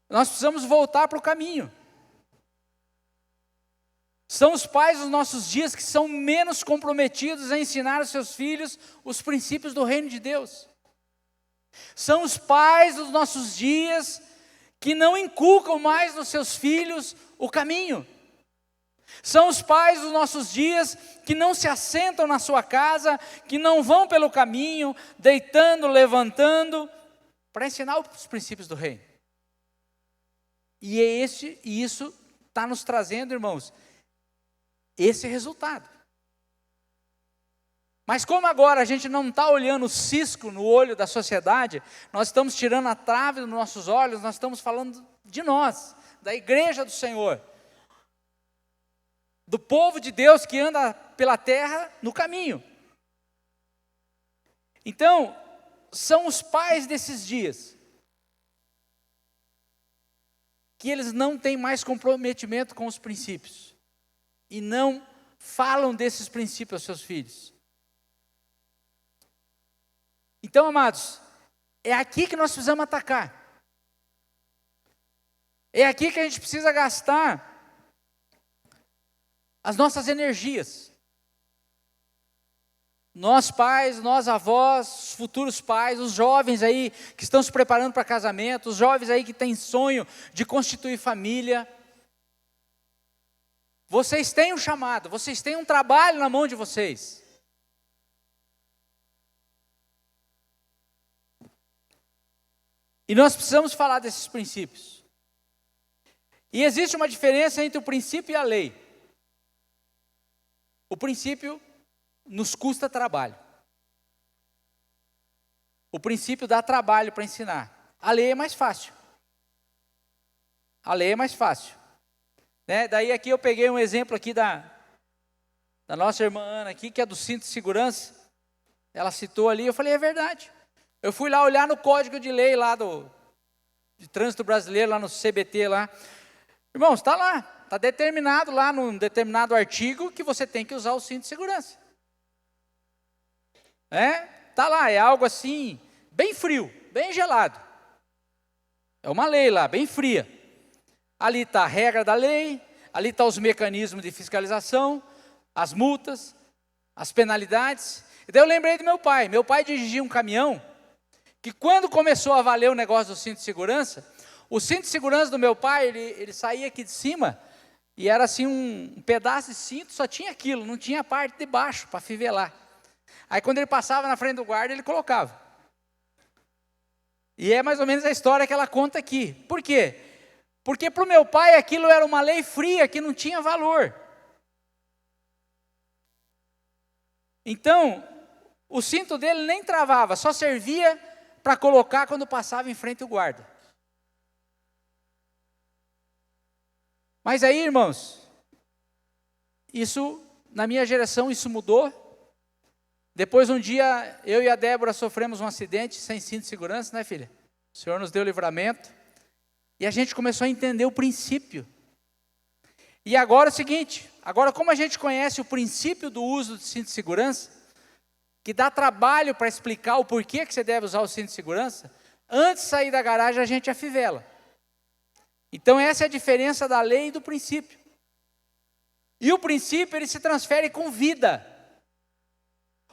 Nós precisamos voltar para o caminho. São os pais dos nossos dias que são menos comprometidos a ensinar aos seus filhos os princípios do reino de Deus. São os pais dos nossos dias que não inculcam mais nos seus filhos o caminho. São os pais dos nossos dias que não se assentam na sua casa, que não vão pelo caminho, deitando, levantando, para ensinar os princípios do reino. E isso está nos trazendo, irmãos, esse resultado. Mas como agora a gente não está olhando o cisco no olho da sociedade, nós estamos tirando a trave dos nossos olhos, nós estamos falando de nós, da igreja do Senhor. Do povo de Deus que anda pela terra no caminho. Então, são os pais desses dias que eles não têm mais comprometimento com os princípios e não falam desses princípios aos seus filhos. Então, amados, é aqui que nós precisamos atacar. É aqui que a gente precisa gastar as nossas energias. Nós pais, nós avós, os futuros pais, os jovens aí que estão se preparando para casamento, os jovens aí que têm sonho de constituir família. Vocês têm um chamado, vocês têm um trabalho na mão de vocês. E nós precisamos falar desses princípios. E existe uma diferença entre o princípio e a lei. O princípio nos custa trabalho. O princípio dá trabalho para ensinar. A lei é mais fácil. A lei é mais fácil. Né? Daí aqui eu peguei um exemplo aqui da nossa irmã Ana aqui, que é do cinto de segurança. Ela citou ali, eu falei, é verdade. Eu fui lá olhar no código de lei lá de trânsito brasileiro, lá no CBT lá. Irmãos, está lá. Está determinado lá num determinado artigo que você tem que usar o cinto de segurança. Tá lá, é algo assim, bem frio, bem gelado. É uma lei lá, bem fria. Ali está a regra da lei, ali está os mecanismos de fiscalização, as multas, as penalidades. E daí eu lembrei do meu pai. Meu pai dirigia um caminhão, que quando começou a valer o negócio do cinto de segurança, o cinto de segurança do meu pai, ele saía aqui de cima, e era assim um pedaço de cinto, só tinha aquilo, não tinha a parte de baixo para fivelar. Aí quando ele passava na frente do guarda, ele colocava. E é mais ou menos a história que ela conta aqui. Por quê? Porque para o meu pai aquilo era uma lei fria que não tinha valor. Então, o cinto dele nem travava, só servia para colocar quando passava em frente ao guarda. Mas aí, irmãos, isso, na minha geração, isso mudou. Depois, um dia, eu e a Débora sofremos um acidente sem cinto de segurança, né, filha? O Senhor nos deu livramento. E a gente começou a entender o princípio. E agora é o seguinte, agora como a gente conhece o princípio do uso do cinto de segurança, que dá trabalho para explicar o porquê que você deve usar o cinto de segurança, antes de sair da garagem a gente afivela. Então essa é a diferença da lei e do princípio. E o princípio ele se transfere com vida.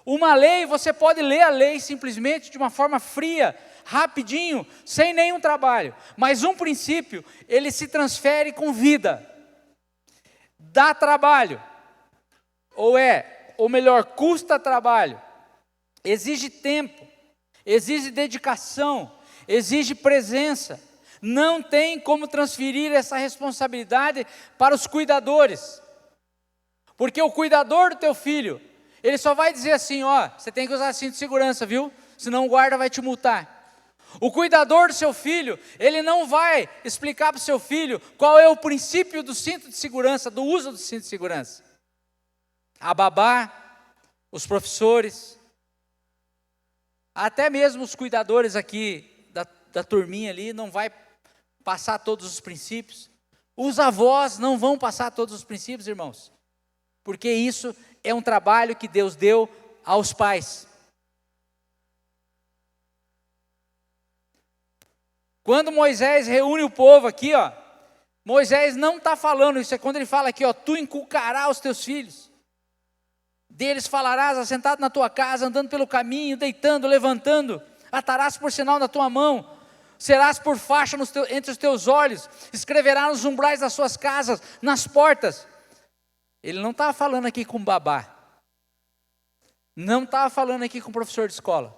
Uma lei, você pode ler a lei simplesmente de uma forma fria, rapidinho, sem nenhum trabalho. Mas um princípio, ele se transfere com vida. Dá trabalho. Ou melhor, custa trabalho. Exige tempo. Exige dedicação. Exige presença. Não tem como transferir essa responsabilidade para os cuidadores. Porque o cuidador do teu filho, ele só vai dizer assim, você tem que usar cinto de segurança, viu? Senão o guarda vai te multar. O cuidador do seu filho, ele não vai explicar para o seu filho qual é o princípio do cinto de segurança, do uso do cinto de segurança. A babá, os professores, até mesmo os cuidadores aqui da turminha ali, não vai passar todos os princípios. Os avós não vão passar todos os princípios, irmãos. Porque isso é um trabalho que Deus deu aos pais. Quando Moisés reúne o povo aqui, Moisés não está falando, isso é quando ele fala aqui, tu inculcarás os teus filhos. Deles falarás assentado na tua casa, andando pelo caminho, deitando, levantando, atarás por sinal na tua mão, serás por faixa entre os teus olhos, escreverás nos umbrais das suas casas, nas portas. Ele não estava falando aqui com babá. Não estava falando aqui com professor de escola.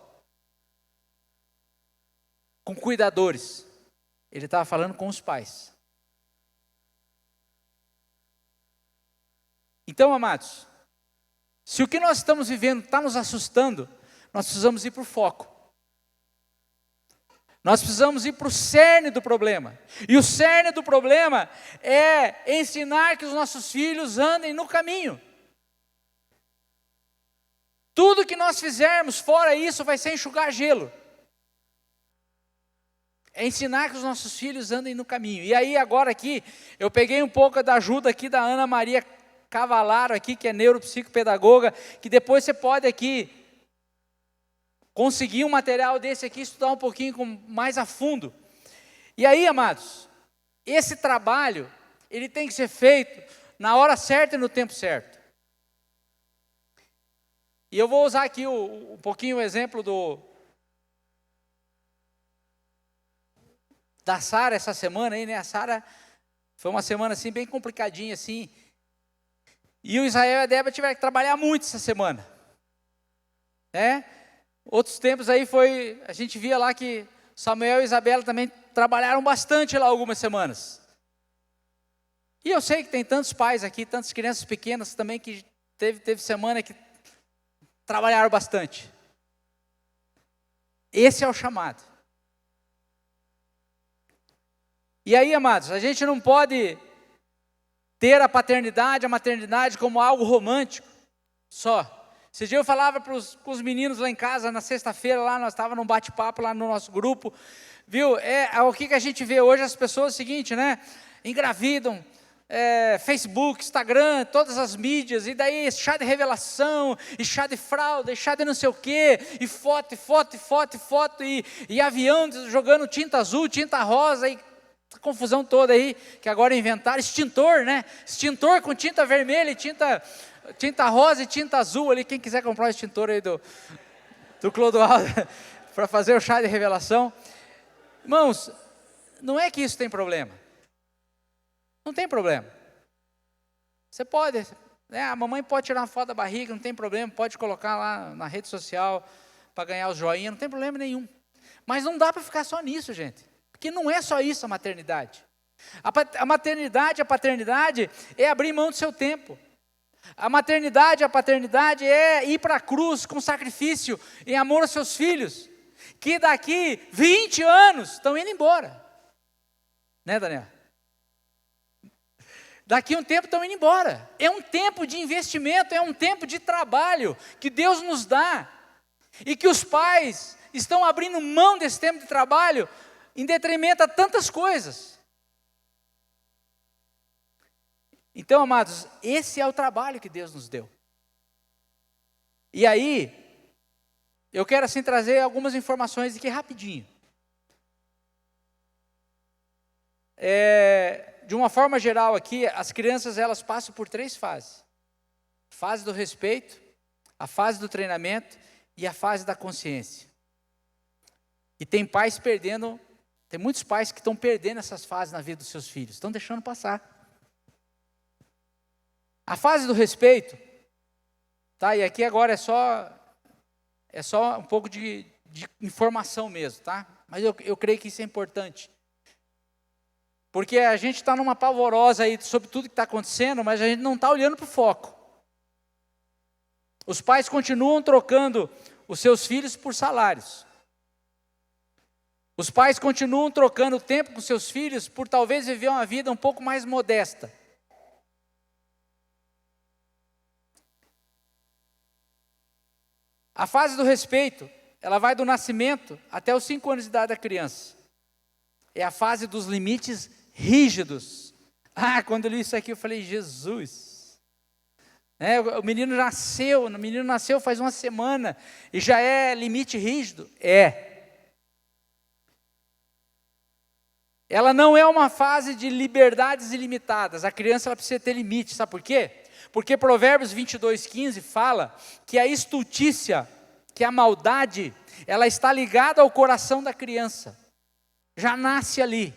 Com cuidadores. Ele estava falando com os pais. Então, amados, se o que nós estamos vivendo está nos assustando, nós precisamos ir para o foco. Nós precisamos ir para o cerne do problema. E o cerne do problema é ensinar que os nossos filhos andem no caminho. Tudo que nós fizermos fora isso vai ser enxugar gelo. É ensinar que os nossos filhos andem no caminho. E aí agora aqui, eu peguei um pouco da ajuda aqui da Ana Maria Cavalaro aqui, que é neuropsicopedagoga, que depois você pode aqui conseguir um material desse aqui, estudar um pouquinho mais a fundo. E aí, amados, esse trabalho, ele tem que ser feito na hora certa e no tempo certo. E eu vou usar aqui um pouquinho o exemplo da Sara essa semana aí, né? A Sara foi uma semana assim bem complicadinha assim. E o Israel e a Débora tiveram que trabalhar muito essa semana. Outros tempos aí a gente via lá que Samuel e Isabela também trabalharam bastante lá algumas semanas. E eu sei que tem tantos pais aqui, tantas crianças pequenas também que teve semana que trabalharam bastante. Esse é o chamado. E aí, amados, a gente não pode ter a paternidade, a maternidade como algo romântico só. Esse dia eu falava com os meninos lá em casa, na sexta-feira, lá nós estávamos num bate-papo lá no nosso grupo, viu? O que a gente vê hoje, as pessoas, é o seguinte, né? Engravidam, Facebook, Instagram, todas as mídias, e daí chá de revelação, e chá de fralda, e chá de não sei o quê, e foto, e avião jogando tinta azul, tinta rosa, e confusão toda aí, que agora inventaram, extintor, né? Extintor com tinta vermelha, e tinta rosa e tinta azul ali, quem quiser comprar o extintor aí do Clodoaldo, para fazer o chá de revelação. Irmãos, não é que isso tem problema. Não tem problema. Você pode, né, a mamãe pode tirar uma foto da barriga, não tem problema, pode colocar lá na rede social para ganhar os joinhas, não tem problema nenhum. Mas não dá para ficar só nisso, gente. Porque não é só isso a maternidade. A maternidade, a paternidade é abrir mão do seu tempo. A maternidade, a paternidade é ir para a cruz com sacrifício em amor aos seus filhos, que daqui 20 anos estão indo embora. Né, Daniel? Daqui um tempo estão indo embora. É um tempo de investimento, é um tempo de trabalho que Deus nos dá. E que os pais estão abrindo mão desse tempo de trabalho em detrimento a tantas coisas. Então, amados, esse é o trabalho que Deus nos deu. E aí, eu quero assim trazer algumas informações aqui rapidinho. De uma forma geral aqui, as crianças elas passam por 3 fases. A fase do respeito, a fase do treinamento e a fase da consciência. E tem muitos pais que estão perdendo essas fases na vida dos seus filhos, estão deixando passar. A fase do respeito, tá? E aqui agora é só um pouco de informação mesmo, tá? Mas eu creio que isso é importante. Porque a gente está numa pavorosa aí sobre tudo que está acontecendo, mas a gente não está olhando para o foco. Os pais continuam trocando os seus filhos por salários. Os pais continuam trocando tempo com seus filhos por talvez viver uma vida um pouco mais modesta. A fase do respeito, ela vai do nascimento até os 5 anos de idade da criança. É a fase dos limites rígidos. Quando eu li isso aqui eu falei, Jesus. O menino nasceu faz uma semana e já é limite rígido? Ela não é uma fase de liberdades ilimitadas. A criança ela precisa ter limite, sabe por quê? Porque Provérbios 22:15 fala que a estultícia, que a maldade, ela está ligada ao coração da criança. Já nasce ali.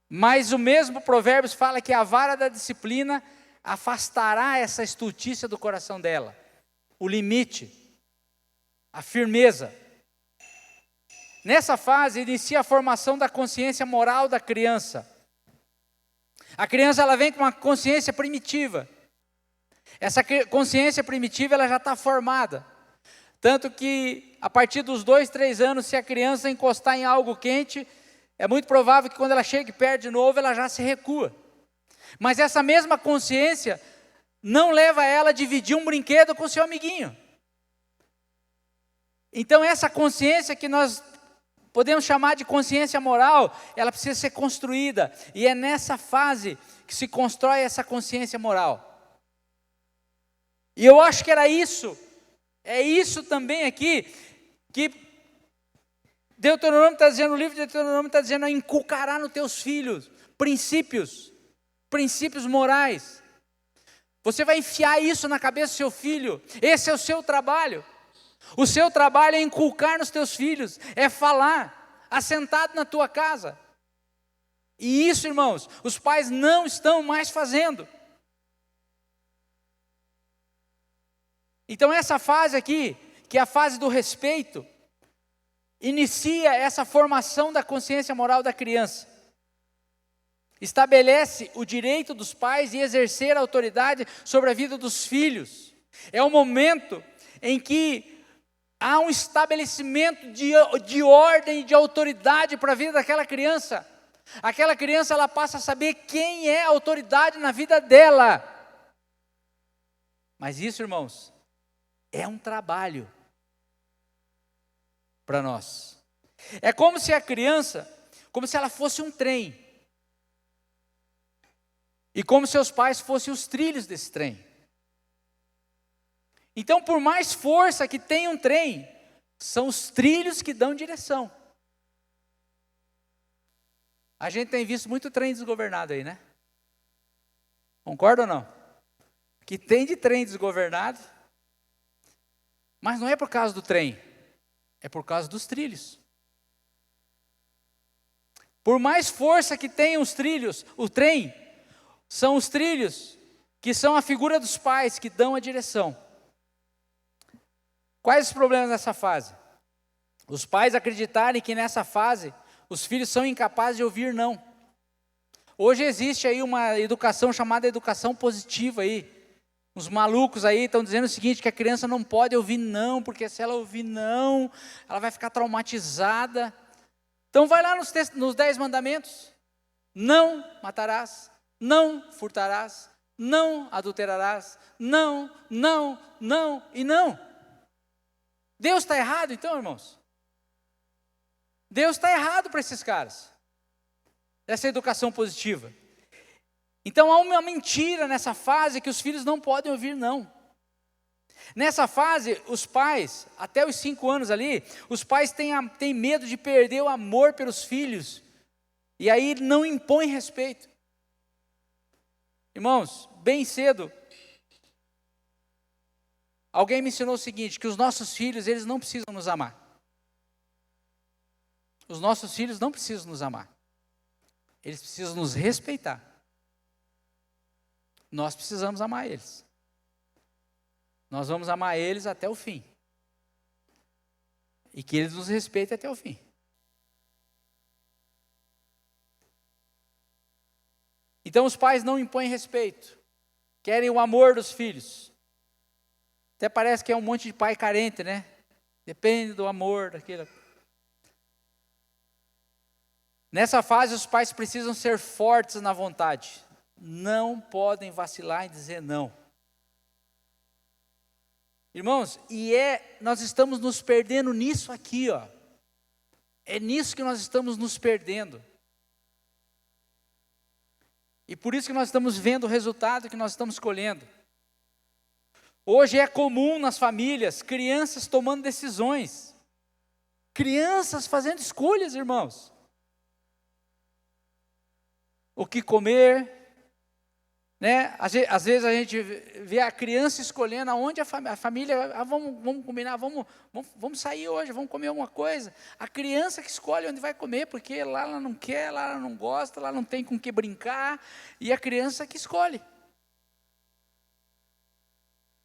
Mas o mesmo Provérbios fala que a vara da disciplina afastará essa estultícia do coração dela. O limite, a firmeza. Nessa fase inicia a formação da consciência moral da criança. A criança ela vem com uma consciência primitiva. Essa consciência primitiva ela já está formada. Tanto que a partir dos 2, 3 anos, se a criança encostar em algo quente, é muito provável que quando ela chegue perto de novo, ela já se recua. Mas essa mesma consciência não leva ela a dividir um brinquedo com seu amiguinho. Então essa consciência que nós podemos chamar de consciência moral, ela precisa ser construída. E é nessa fase que se constrói essa consciência moral. E eu acho que era isso. É isso também aqui que Deuteronômio está dizendo, o livro de Deuteronômio está dizendo, inculcará nos teus filhos princípios morais. Você vai enfiar isso na cabeça do seu filho. Esse é o seu trabalho. O seu trabalho é inculcar nos teus filhos, é falar, assentado na tua casa. E isso, irmãos, os pais não estão mais fazendo. Então essa fase aqui, que é a fase do respeito, inicia essa formação da consciência moral da criança. Estabelece o direito dos pais em exercer a autoridade sobre a vida dos filhos. É o momento em que há um estabelecimento de ordem e de autoridade para a vida daquela criança. Aquela criança ela passa a saber quem é a autoridade na vida dela. Mas isso, irmãos, é um trabalho para nós. É como se a criança, como se ela fosse um trem. E como seus pais fossem os trilhos desse trem. Então, por mais força que tenha um trem, são os trilhos que dão direção. A gente tem visto muito trem desgovernado aí, né? Concorda ou não? Que tem de trem desgovernado, mas não é por causa do trem, é por causa dos trilhos. Por mais força que tenham os trilhos, o trem, são os trilhos que são a figura dos pais que dão a direção. Quais os problemas nessa fase? Os pais acreditarem que nessa fase os filhos são incapazes de ouvir não. Hoje existe aí uma educação chamada educação positiva aí. Os malucos aí estão dizendo o seguinte, que a criança não pode ouvir não, porque se ela ouvir não, ela vai ficar traumatizada. Então vai lá nos 10 mandamentos. Não matarás, não furtarás, não adulterarás, não e não. Deus está errado então, irmãos? Deus está errado para esses caras. Essa educação positiva. Então há uma mentira nessa fase que os filhos não podem ouvir não. Nessa fase, os pais, até os 5 anos ali, os pais têm medo de perder o amor pelos filhos. E aí não impõem respeito. Irmãos, bem cedo, alguém me ensinou o seguinte, que os nossos filhos, eles não precisam nos amar. Os nossos filhos não precisam nos amar. Eles precisam nos respeitar. Nós precisamos amar eles. Nós vamos amar eles até o fim. E que eles nos respeitem até o fim. Então os pais não impõem respeito. Querem o amor dos filhos. Até parece que é um monte de pai carente, né? Depende do amor, daquilo. Nessa fase os pais precisam ser fortes na vontade. Não podem vacilar em dizer não. Irmãos, nós estamos nos perdendo nisso aqui, ó. É nisso que nós estamos nos perdendo. E por isso que nós estamos vendo o resultado que nós estamos colhendo. Hoje é comum nas famílias, crianças tomando decisões. Crianças fazendo escolhas, irmãos. O que comer, né? Às vezes a gente vê a criança escolhendo aonde a família, vamos combinar, vamos sair hoje, vamos comer alguma coisa. A criança que escolhe onde vai comer, porque lá ela não quer, lá ela não gosta, lá não tem com que brincar, e a criança que escolhe.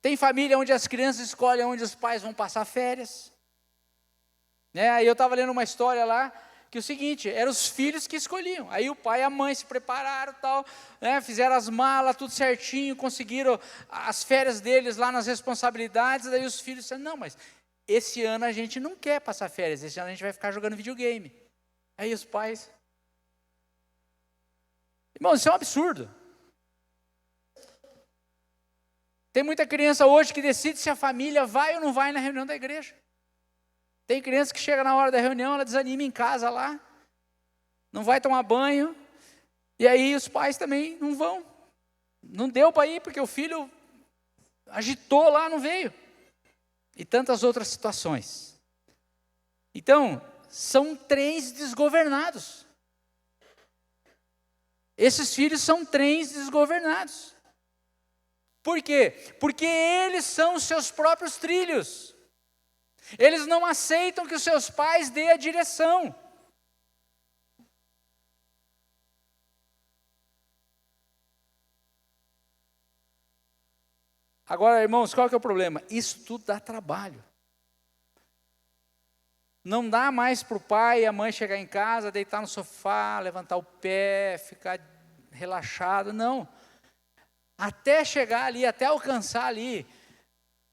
Tem família onde as crianças escolhem onde os pais vão passar férias. Né? Aí eu estava lendo uma história lá, que é o seguinte, eram os filhos que escolhiam. Aí o pai e a mãe se prepararam, tal, né, fizeram as malas, tudo certinho, conseguiram as férias deles lá nas responsabilidades. Daí os filhos disseram, não, mas esse ano a gente não quer passar férias, esse ano a gente vai ficar jogando videogame. Aí os pais... Irmão, isso é um absurdo. Tem muita criança hoje que decide se a família vai ou não vai na reunião da igreja. Tem criança que chega na hora da reunião, ela desanima em casa lá, não vai tomar banho, e aí os pais também não vão. Não deu para ir, porque o filho agitou lá, não veio. E tantas outras situações. Então, são trens desgovernados. Esses filhos são trens desgovernados. Por quê? Porque eles são os seus próprios trilhos. Eles não aceitam que os seus pais dêem a direção. Agora, irmãos, qual que é o problema? Isso tudo dá trabalho. Não dá mais para o pai e a mãe chegar em casa, deitar no sofá, levantar o pé, ficar relaxado, não. Até chegar ali, até alcançar ali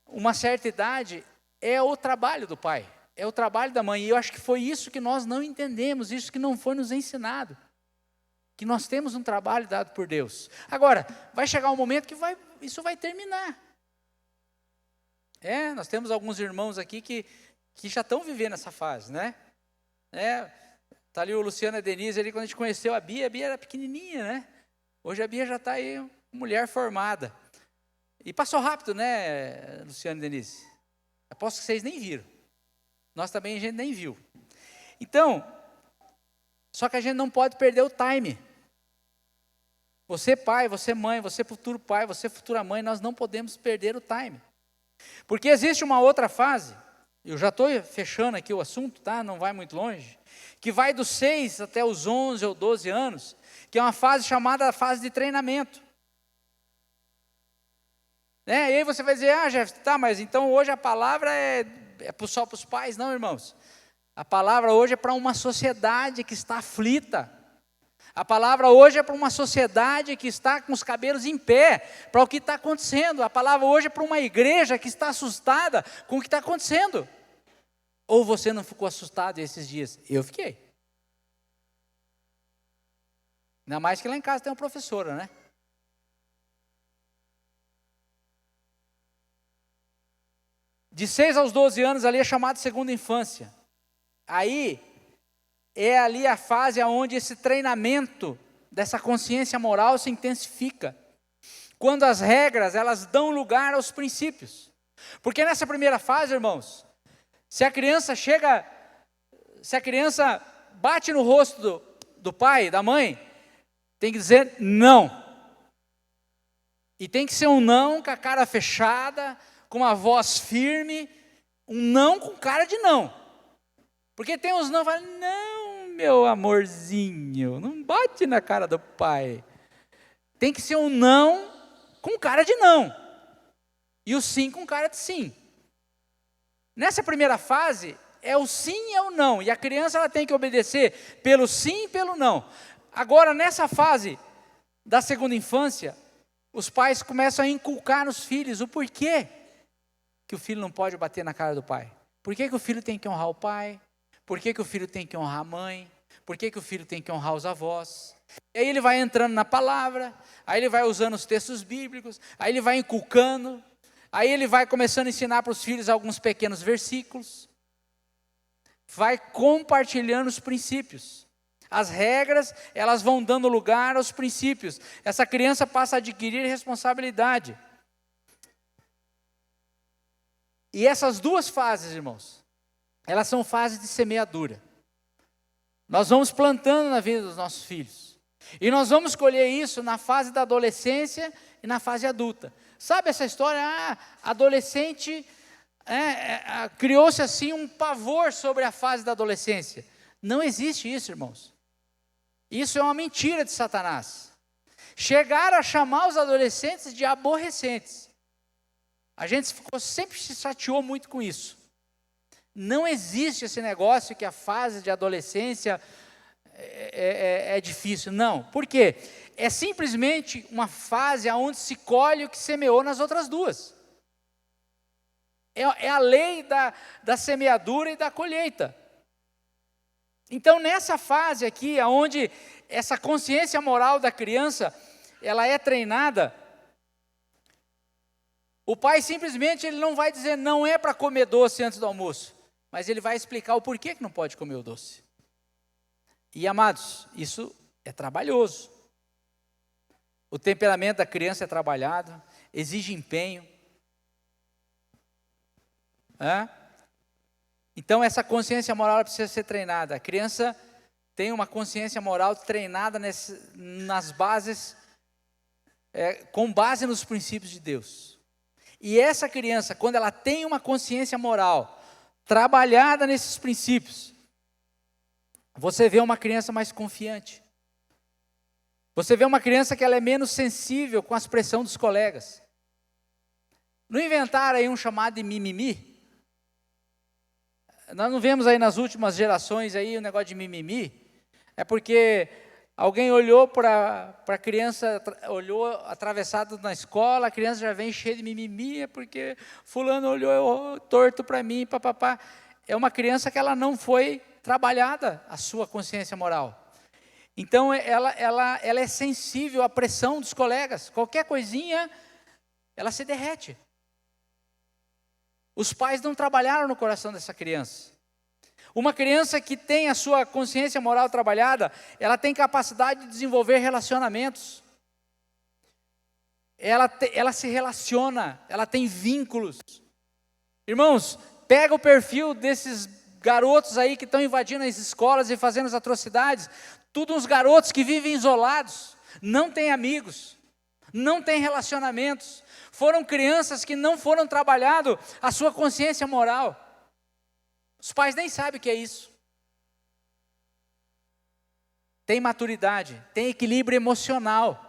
uma certa idade, é o trabalho do pai, é o trabalho da mãe. E eu acho que foi isso que nós não entendemos, isso que não foi nos ensinado. Que nós temos um trabalho dado por Deus. Agora, vai chegar um momento que isso vai terminar. Nós temos alguns irmãos aqui que já estão vivendo essa fase, né? Está ali o Luciano e a Denise, ali, quando a gente conheceu a Bia era pequenininha, né? Hoje a Bia já está aí, mulher formada. E passou rápido, né, Luciano e Denise? Aposto que vocês nem viram. Nós também a gente nem viu. Então, só que a gente não pode perder o time. Você pai, você mãe, você futuro pai, você futura mãe, nós não podemos perder o time. Porque existe uma outra fase, eu já estou fechando aqui o assunto, tá? Não vai muito longe, que vai dos 6 até os 11 ou 12 anos, que é uma fase chamada fase de treinamento. Né? E aí você vai dizer, Jeff, tá, mas então hoje a palavra é só para os pais? Não, irmãos. A palavra hoje é para uma sociedade que está aflita. A palavra hoje é para uma sociedade que está com os cabelos em pé, para o que está acontecendo. A palavra hoje é para uma igreja que está assustada com o que está acontecendo. Ou você não ficou assustado esses dias? Eu fiquei. Ainda mais que lá em casa tem uma professora, né? De 6 aos 12 anos ali é chamado segunda infância. Aí é ali a fase onde esse treinamento dessa consciência moral se intensifica. Quando as regras, elas dão lugar aos princípios. Porque nessa primeira fase, irmãos, se a criança bate no rosto do pai, da mãe, tem que dizer não. E tem que ser um não com a cara fechada, com uma voz firme, um não com cara de não. Porque tem uns não, falam, não, meu amorzinho, não bate na cara do pai. Tem que ser um não com cara de não. E o sim com cara de sim. Nessa primeira fase, é o sim e é o não. E a criança ela tem que obedecer pelo sim e pelo não. Agora, nessa fase da segunda infância, os pais começam a inculcar nos filhos o porquê que o filho não pode bater na cara do pai. Por que o filho tem que honrar o pai? Por que o filho tem que honrar a mãe? Por que o filho tem que honrar os avós? E aí ele vai entrando na palavra, aí ele vai usando os textos bíblicos, aí ele vai inculcando, aí ele vai começando a ensinar para os filhos alguns pequenos versículos, vai compartilhando os princípios. As regras, elas vão dando lugar aos princípios. Essa criança passa a adquirir responsabilidade. E essas duas fases, irmãos, elas são fases de semeadura. Nós vamos plantando na vida dos nossos filhos. E nós vamos colher isso na fase da adolescência e na fase adulta. Sabe essa história? Adolescente, criou-se assim um pavor sobre a fase da adolescência. Não existe isso, irmãos. Isso é uma mentira de Satanás. Chegaram a chamar os adolescentes de aborrecentes. A gente sempre se chateou muito com isso. Não existe esse negócio que a fase de adolescência é difícil. Não. Por quê? É simplesmente uma fase onde se colhe o que semeou nas outras duas. É a lei da semeadura e da colheita. Então, nessa fase aqui, onde essa consciência moral da criança, ela é treinada, o pai simplesmente ele não vai dizer não é para comer doce antes do almoço, mas ele vai explicar o porquê que não pode comer o doce. E, amados, isso é trabalhoso. O temperamento da criança é trabalhado, exige empenho. Então, essa consciência moral precisa ser treinada. A criança tem uma consciência moral treinada nas bases, com base nos princípios de Deus. E essa criança, quando ela tem uma consciência moral trabalhada nesses princípios, você vê uma criança mais confiante. Você vê uma criança que ela é menos sensível com a pressão dos colegas. Não inventaram aí um chamado de mimimi? Nós não vemos aí nas últimas gerações aí o negócio de mimimi? É porque alguém olhou para a criança, olhou atravessado na escola, a criança já vem cheia de mimimi, é porque fulano olhou torto para mim, papapá. É uma criança que ela não foi trabalhada, a sua consciência moral. Então, ela é sensível à pressão dos colegas. Qualquer coisinha, ela se derrete. Os pais não trabalharam no coração dessa criança. Uma criança que tem a sua consciência moral trabalhada, ela tem capacidade de desenvolver relacionamentos. ela se relaciona, ela tem vínculos. Irmãos, pega o perfil desses garotos aí que estão invadindo as escolas e fazendo as atrocidades, tudo uns garotos que vivem isolados, não têm amigos, não têm relacionamentos, foram crianças que não foram trabalhado a sua consciência moral. Os pais nem sabem o que é isso. Tem maturidade, tem equilíbrio emocional.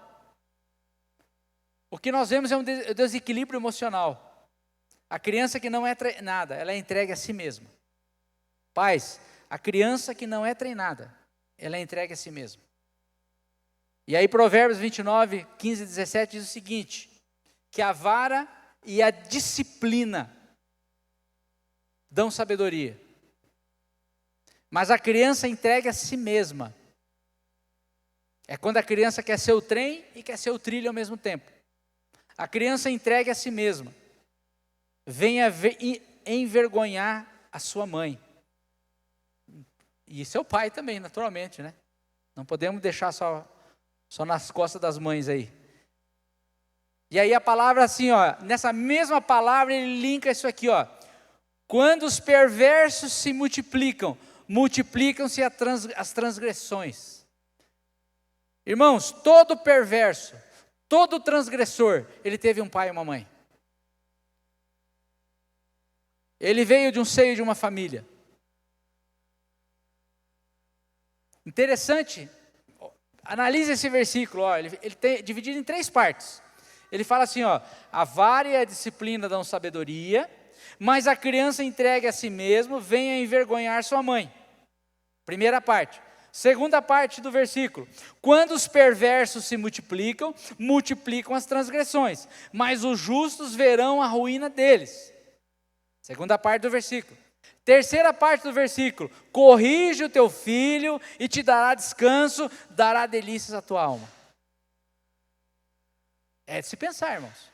O que nós vemos é um desequilíbrio emocional. A criança que não é treinada, ela é entregue a si mesma. Pais, a criança que não é treinada, ela é entregue a si mesma. E aí Provérbios 29, 15 e 17 diz o seguinte, que a vara e a disciplina dão sabedoria. Mas a criança entregue a si mesma. É quando a criança quer ser o trem e quer ser o trilho ao mesmo tempo. A criança entregue a si mesma. Venha envergonhar a sua mãe. E seu pai também, naturalmente, né? Não podemos deixar só nas costas das mães aí. E aí a palavra assim, ó, nessa mesma palavra ele linka isso aqui, ó. Quando os perversos se multiplicam, multiplicam-se as transgressões. Irmãos, todo perverso, todo transgressor, ele teve um pai e uma mãe. Ele veio de um seio de uma família. Interessante, analise esse versículo, ó, ele tem dividido em 3 partes. Ele fala assim, ó, a vara e a disciplina dão sabedoria, mas a criança entregue a si mesmo, venha envergonhar sua mãe. Primeira parte. Segunda parte do versículo, quando os perversos se multiplicam, multiplicam as transgressões, mas os justos verão a ruína deles. Segunda parte do versículo. Terceira parte do versículo, corrige o teu filho e te dará descanso, dará delícias à tua alma. É de se pensar, irmãos.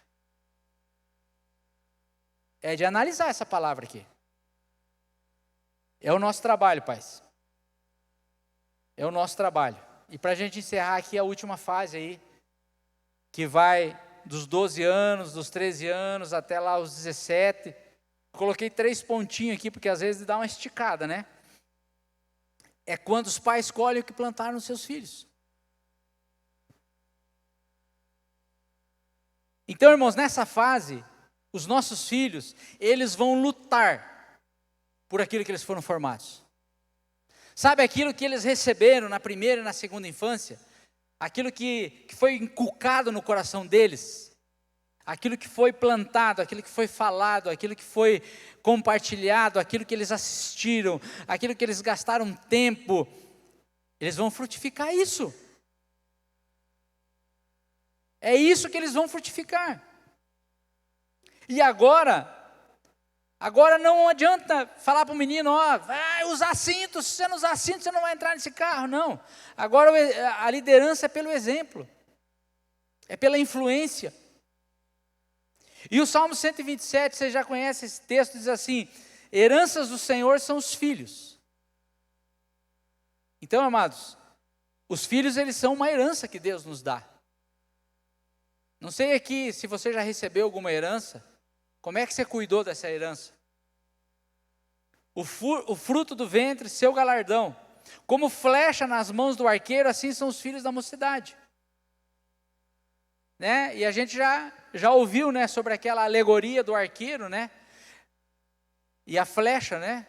É de analisar essa palavra aqui. É o nosso trabalho, pais. É o nosso trabalho. E para a gente encerrar aqui a última fase aí, que vai dos 12 anos, dos 13 anos até lá os 17. Coloquei 3 pontinhos aqui, porque às vezes dá uma esticada, né? É quando os pais escolhem o que plantaram nos seus filhos. Então, irmãos, nessa fase, os nossos filhos, eles vão lutar por aquilo que eles foram formados. Sabe aquilo que eles receberam na primeira e na segunda infância? Aquilo que foi inculcado no coração deles? Aquilo que foi plantado, aquilo que foi falado, aquilo que foi compartilhado, aquilo que eles assistiram, aquilo que eles gastaram tempo, eles vão frutificar isso. É isso que eles vão frutificar. E agora não adianta falar para o menino, ó, vai usar cinto, se você não usar cinto, você não vai entrar nesse carro, não. Agora a liderança é pelo exemplo, é pela influência. E o Salmo 127, você já conhece esse texto, diz assim, heranças do Senhor são os filhos. Então, amados, os filhos eles são uma herança que Deus nos dá. Não sei aqui se você já recebeu alguma herança, como é que você cuidou dessa herança? O fruto do ventre, seu galardão. Como flecha nas mãos do arqueiro, assim são os filhos da mocidade. Né? E a gente já ouviu, né, sobre aquela alegoria do arqueiro, né? E a flecha, né?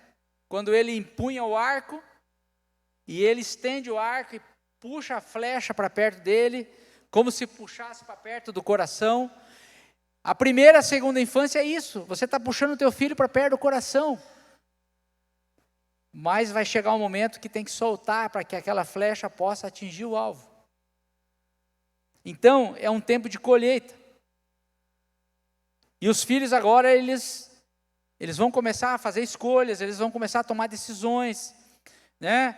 Quando ele empunha o arco, e ele estende o arco e puxa a flecha para perto dele, como se puxasse para perto do coração. A primeira, a segunda infância é isso, você está puxando o teu filho para perto do coração. Mas vai chegar um momento que tem que soltar para que aquela flecha possa atingir o alvo. Então, é um tempo de colheita. E os filhos agora, eles vão começar a fazer escolhas, eles vão começar a tomar decisões, né?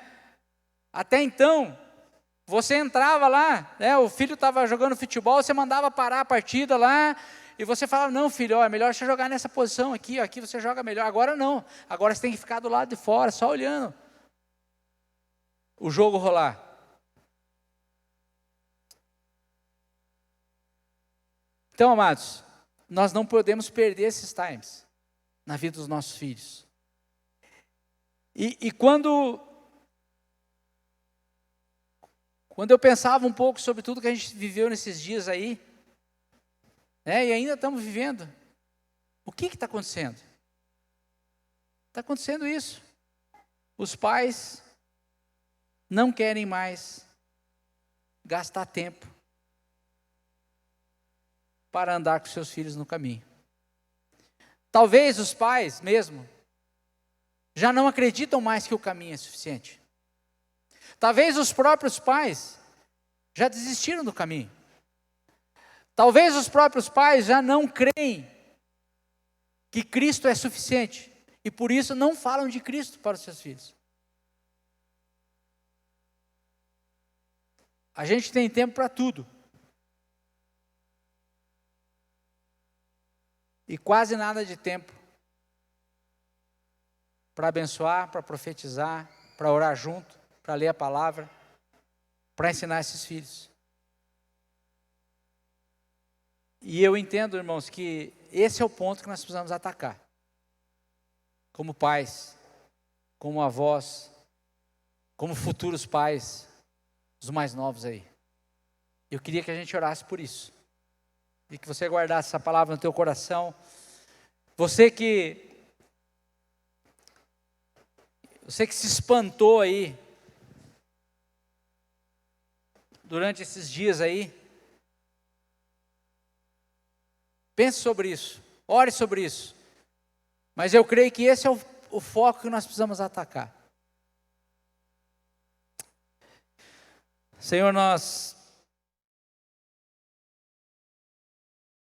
Até então, você entrava lá, né? O filho estava jogando futebol, você mandava parar a partida lá, e você falava, não filho, ó, é melhor você jogar nessa posição aqui, ó, aqui você joga melhor. Agora não, agora você tem que ficar do lado de fora, só olhando o jogo rolar. Então, amados, nós não podemos perder esses times na vida dos nossos filhos. E quando eu pensava um pouco sobre tudo que a gente viveu nesses dias aí, né, e ainda estamos vivendo, o que está acontecendo? Está acontecendo isso. Os pais não querem mais gastar tempo para andar com seus filhos no caminho. Talvez os pais mesmo já não acreditam mais que o caminho é suficiente. Talvez os próprios pais já desistiram do caminho. Talvez os próprios pais já não creem que Cristo é suficiente e por isso não falam de Cristo para os seus filhos. A gente tem tempo para tudo. E quase nada de tempo para abençoar, para profetizar, para orar junto, para ler a palavra, para ensinar esses filhos. E eu entendo, irmãos, que esse é o ponto que nós precisamos atacar. Como pais, como avós, como futuros pais, os mais novos aí. Eu queria que a gente orasse por isso. E que você guardasse essa palavra no teu coração. Você que se espantou aí, durante esses dias aí, pense sobre isso, ore sobre isso. Mas eu creio que esse é o foco que nós precisamos atacar. Senhor, nós